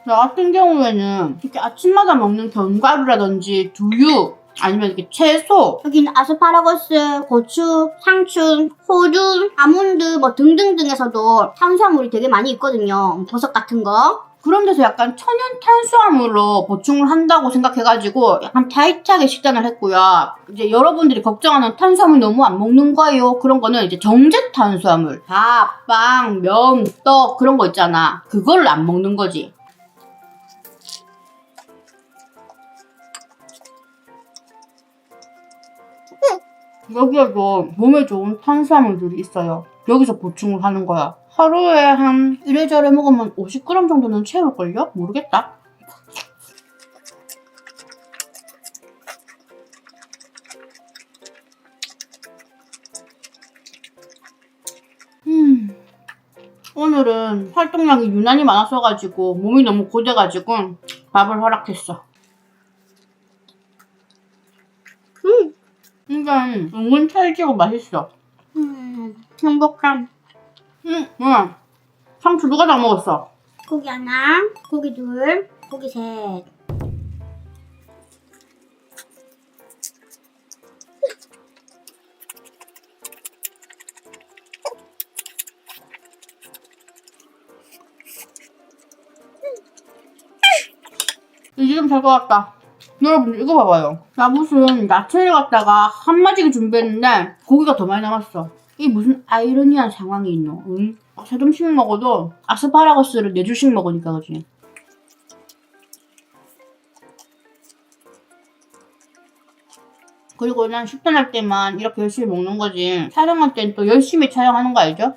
Speaker 4: 나 같은 경우에는 이렇게 아침마다 먹는 견과류라든지 두유 아니면 이렇게 채소
Speaker 1: 여기는 아스파라거스, 고추, 상추, 호두, 아몬드 뭐 등등등에서도 탄수화물이 되게 많이 있거든요. 버섯 같은 거.
Speaker 4: 그런 데서 약간 천연 탄수화물로 보충을 한다고 생각해가지고 약간 타이트하게 식단을 했고요. 이제 여러분들이 걱정하는 탄수화물 너무 안 먹는 거예요. 그런 거는 이제 정제 탄수화물, 밥, 빵, 면, 떡 그런 거 있잖아. 그걸 안 먹는 거지. 여기에도 몸에 좋은 탄수화물들이 있어요. 여기서 보충을 하는 거야. 하루에 한 이래저래 먹으면 50g 정도는 채울걸요? 모르겠다. 오늘은 활동량이 유난히 많았어가지고 몸이 너무 고돼가지고 밥을 허락했어. 이건 은근 찰지고 맛있어.
Speaker 1: 행복함.
Speaker 4: 뭐야? 상추 누가 다 먹었어?
Speaker 1: 고기 하나, 고기 둘, 고기 셋.
Speaker 4: 이제 좀 잘 것 같다. 여러분 이거 봐봐요. 나 무슨 야채를 갖다가 한마디를 준비했는데 고기가 더 많이 남았어. 이게 무슨 아이러니한 상황이 있노? 응? 3점씩 먹어도 아스파라거스를 4줄씩 먹으니까 그지? 그리고 난 식단할 때만 이렇게 열심히 먹는 거지 촬영할 땐 또 열심히 촬영하는 거 알죠?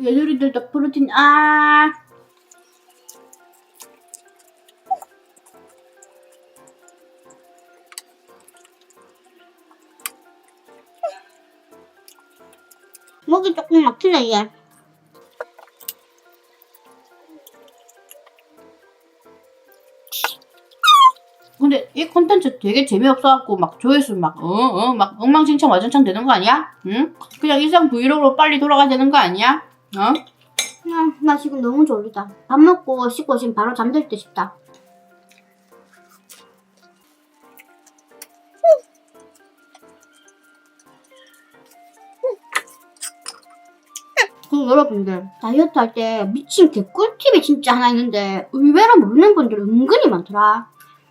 Speaker 4: 얘들이들도 프로틴
Speaker 1: 목이 조금 막히네 얘.
Speaker 4: 근데 이 콘텐츠 되게 재미없어갖고 막 조회수 막 엉망진창 와전창 되는 거 아니야? 응? 그냥 일상 브이로그로 빨리 돌아가야 되는 거 아니야?
Speaker 1: 나 지금 너무 졸리다. 밥 먹고 씻고 지금 바로 잠들 때 싶다. 그 여러분들 다이어트 할 때 미친 개꿀팁이 진짜 하나 있는데 의외로 모르는 분들 은근히 많더라.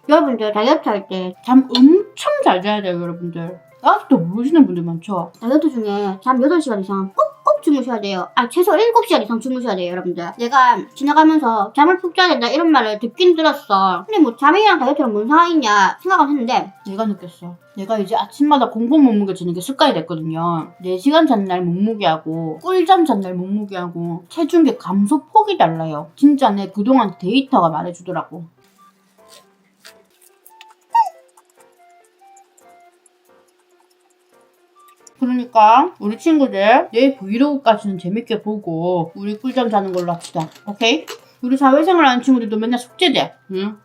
Speaker 1: 여러분들 다이어트 할 때
Speaker 4: 잠 엄청 잘 자야 돼요 여러분들. 아직도 모르시는 분들 많죠?
Speaker 1: 다이어트 중에 잠 8시간 이상 꼭꼭 주무셔야 돼요. 최소 7시간 이상 주무셔야 돼요 여러분들. 내가 지나가면서 잠을 푹 자야 된다 이런 말을 듣긴 들었어. 근데 뭐 잠이랑 다이어트랑 뭔 상관이냐 생각은 했는데
Speaker 4: 내가 느꼈어. 내가 이제 아침마다 공복 몸무게 재는 게 습관이 됐거든요. 4시간 잔 날 몸무게하고 꿀잠 잔 날 몸무게하고 체중계 감소폭이 달라요. 진짜 내 그동안 데이터가 말해주더라고. 그러니까 우리 친구들 내일 브이로그까지는 재밌게 보고 우리 꿀잠 자는 걸로 합시다. 오케이? 우리 사회생활 하는 친구들도 맨날 숙제돼. 응?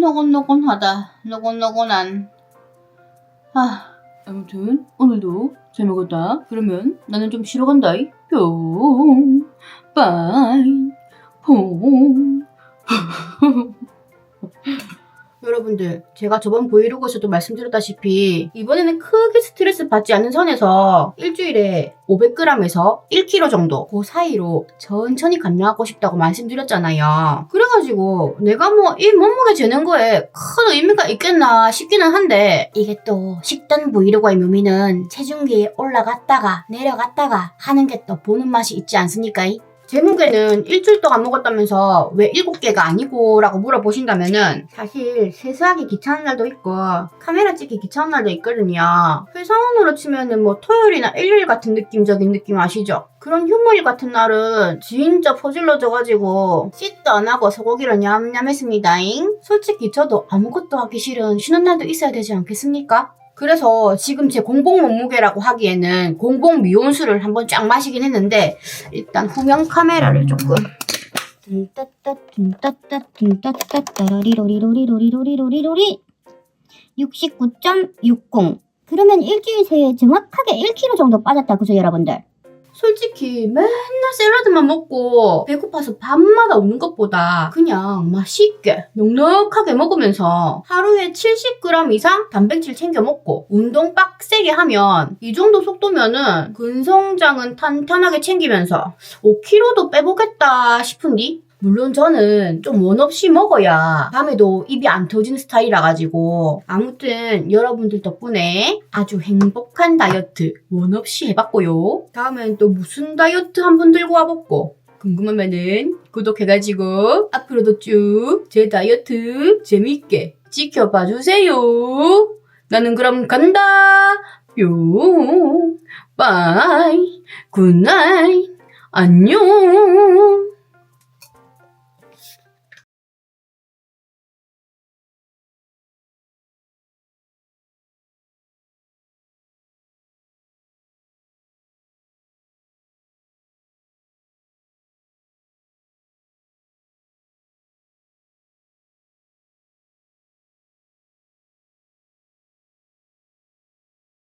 Speaker 4: 노곤노곤하다. 노곤노곤한. 아무튼 오늘도 잘 먹었다. 그러면 나는 좀 쉬러 간다. 뿅 빠이 퐁 여러분들 제가 저번 브이로그에서도 말씀드렸다시피 이번에는 크게 스트레스 받지 않는 선에서 일주일에 500g에서 1kg 정도 그 사이로 천천히 감량하고 싶다고 말씀드렸잖아요. 그래가지고 내가 뭐 이 몸무게 재는 거에 큰 의미가 있겠나 싶기는 한데 이게 또 식단 브이로그의 묘미는 체중계에 올라갔다가 내려갔다가 하는 게 또 보는 맛이 있지 않습니까? 제 무게는 일주일 동안 먹었다면서 왜 7개가 아니고 라고 물어보신다면은 사실 세수하기 귀찮은 날도 있고 카메라 찍기 귀찮은 날도 있거든요. 회사원으로 치면은 뭐 토요일이나 일요일 같은 느낌적인 느낌 아시죠? 그런 휴무일 같은 날은 진짜 퍼질러져가지고 씻도 안 하고 소고기를 냠냠했습니다잉. 솔직히 저도 아무것도 하기 싫은 쉬는 날도 있어야 되지 않겠습니까? 그래서 지금 제 공복 몸무게라고 하기에는 공복 미온수를 한번 쫙 마시긴 했는데 일단 후면 카메라를 조금
Speaker 1: tum따따 69.60. 그러면 일주일 새에 정확하게 1kg 정도 빠졌다 그죠 여러분들?
Speaker 2: 솔직히 맨날 샐러드만 먹고 배고파서 밥마다 없는 것보다 그냥 맛있게 넉넉하게 먹으면서 하루에 70g 이상 단백질 챙겨 먹고 운동 빡세게 하면 이 정도 속도면은 근성장은 탄탄하게 챙기면서 5kg도 빼보겠다 싶은디? 물론 저는 좀 원 없이 먹어야 밤에도 입이 안 터지는 스타일이라 가지고 아무튼 여러분들 덕분에 아주 행복한 다이어트 원 없이 해봤고요. 다음엔 또 무슨 다이어트 한번 들고 와볼고 궁금하면은 구독해가지고 앞으로도 쭉 제 다이어트 재미있게 지켜봐 주세요. 나는 그럼 간다. 뿅. 바이. 굿나잇. 안녕.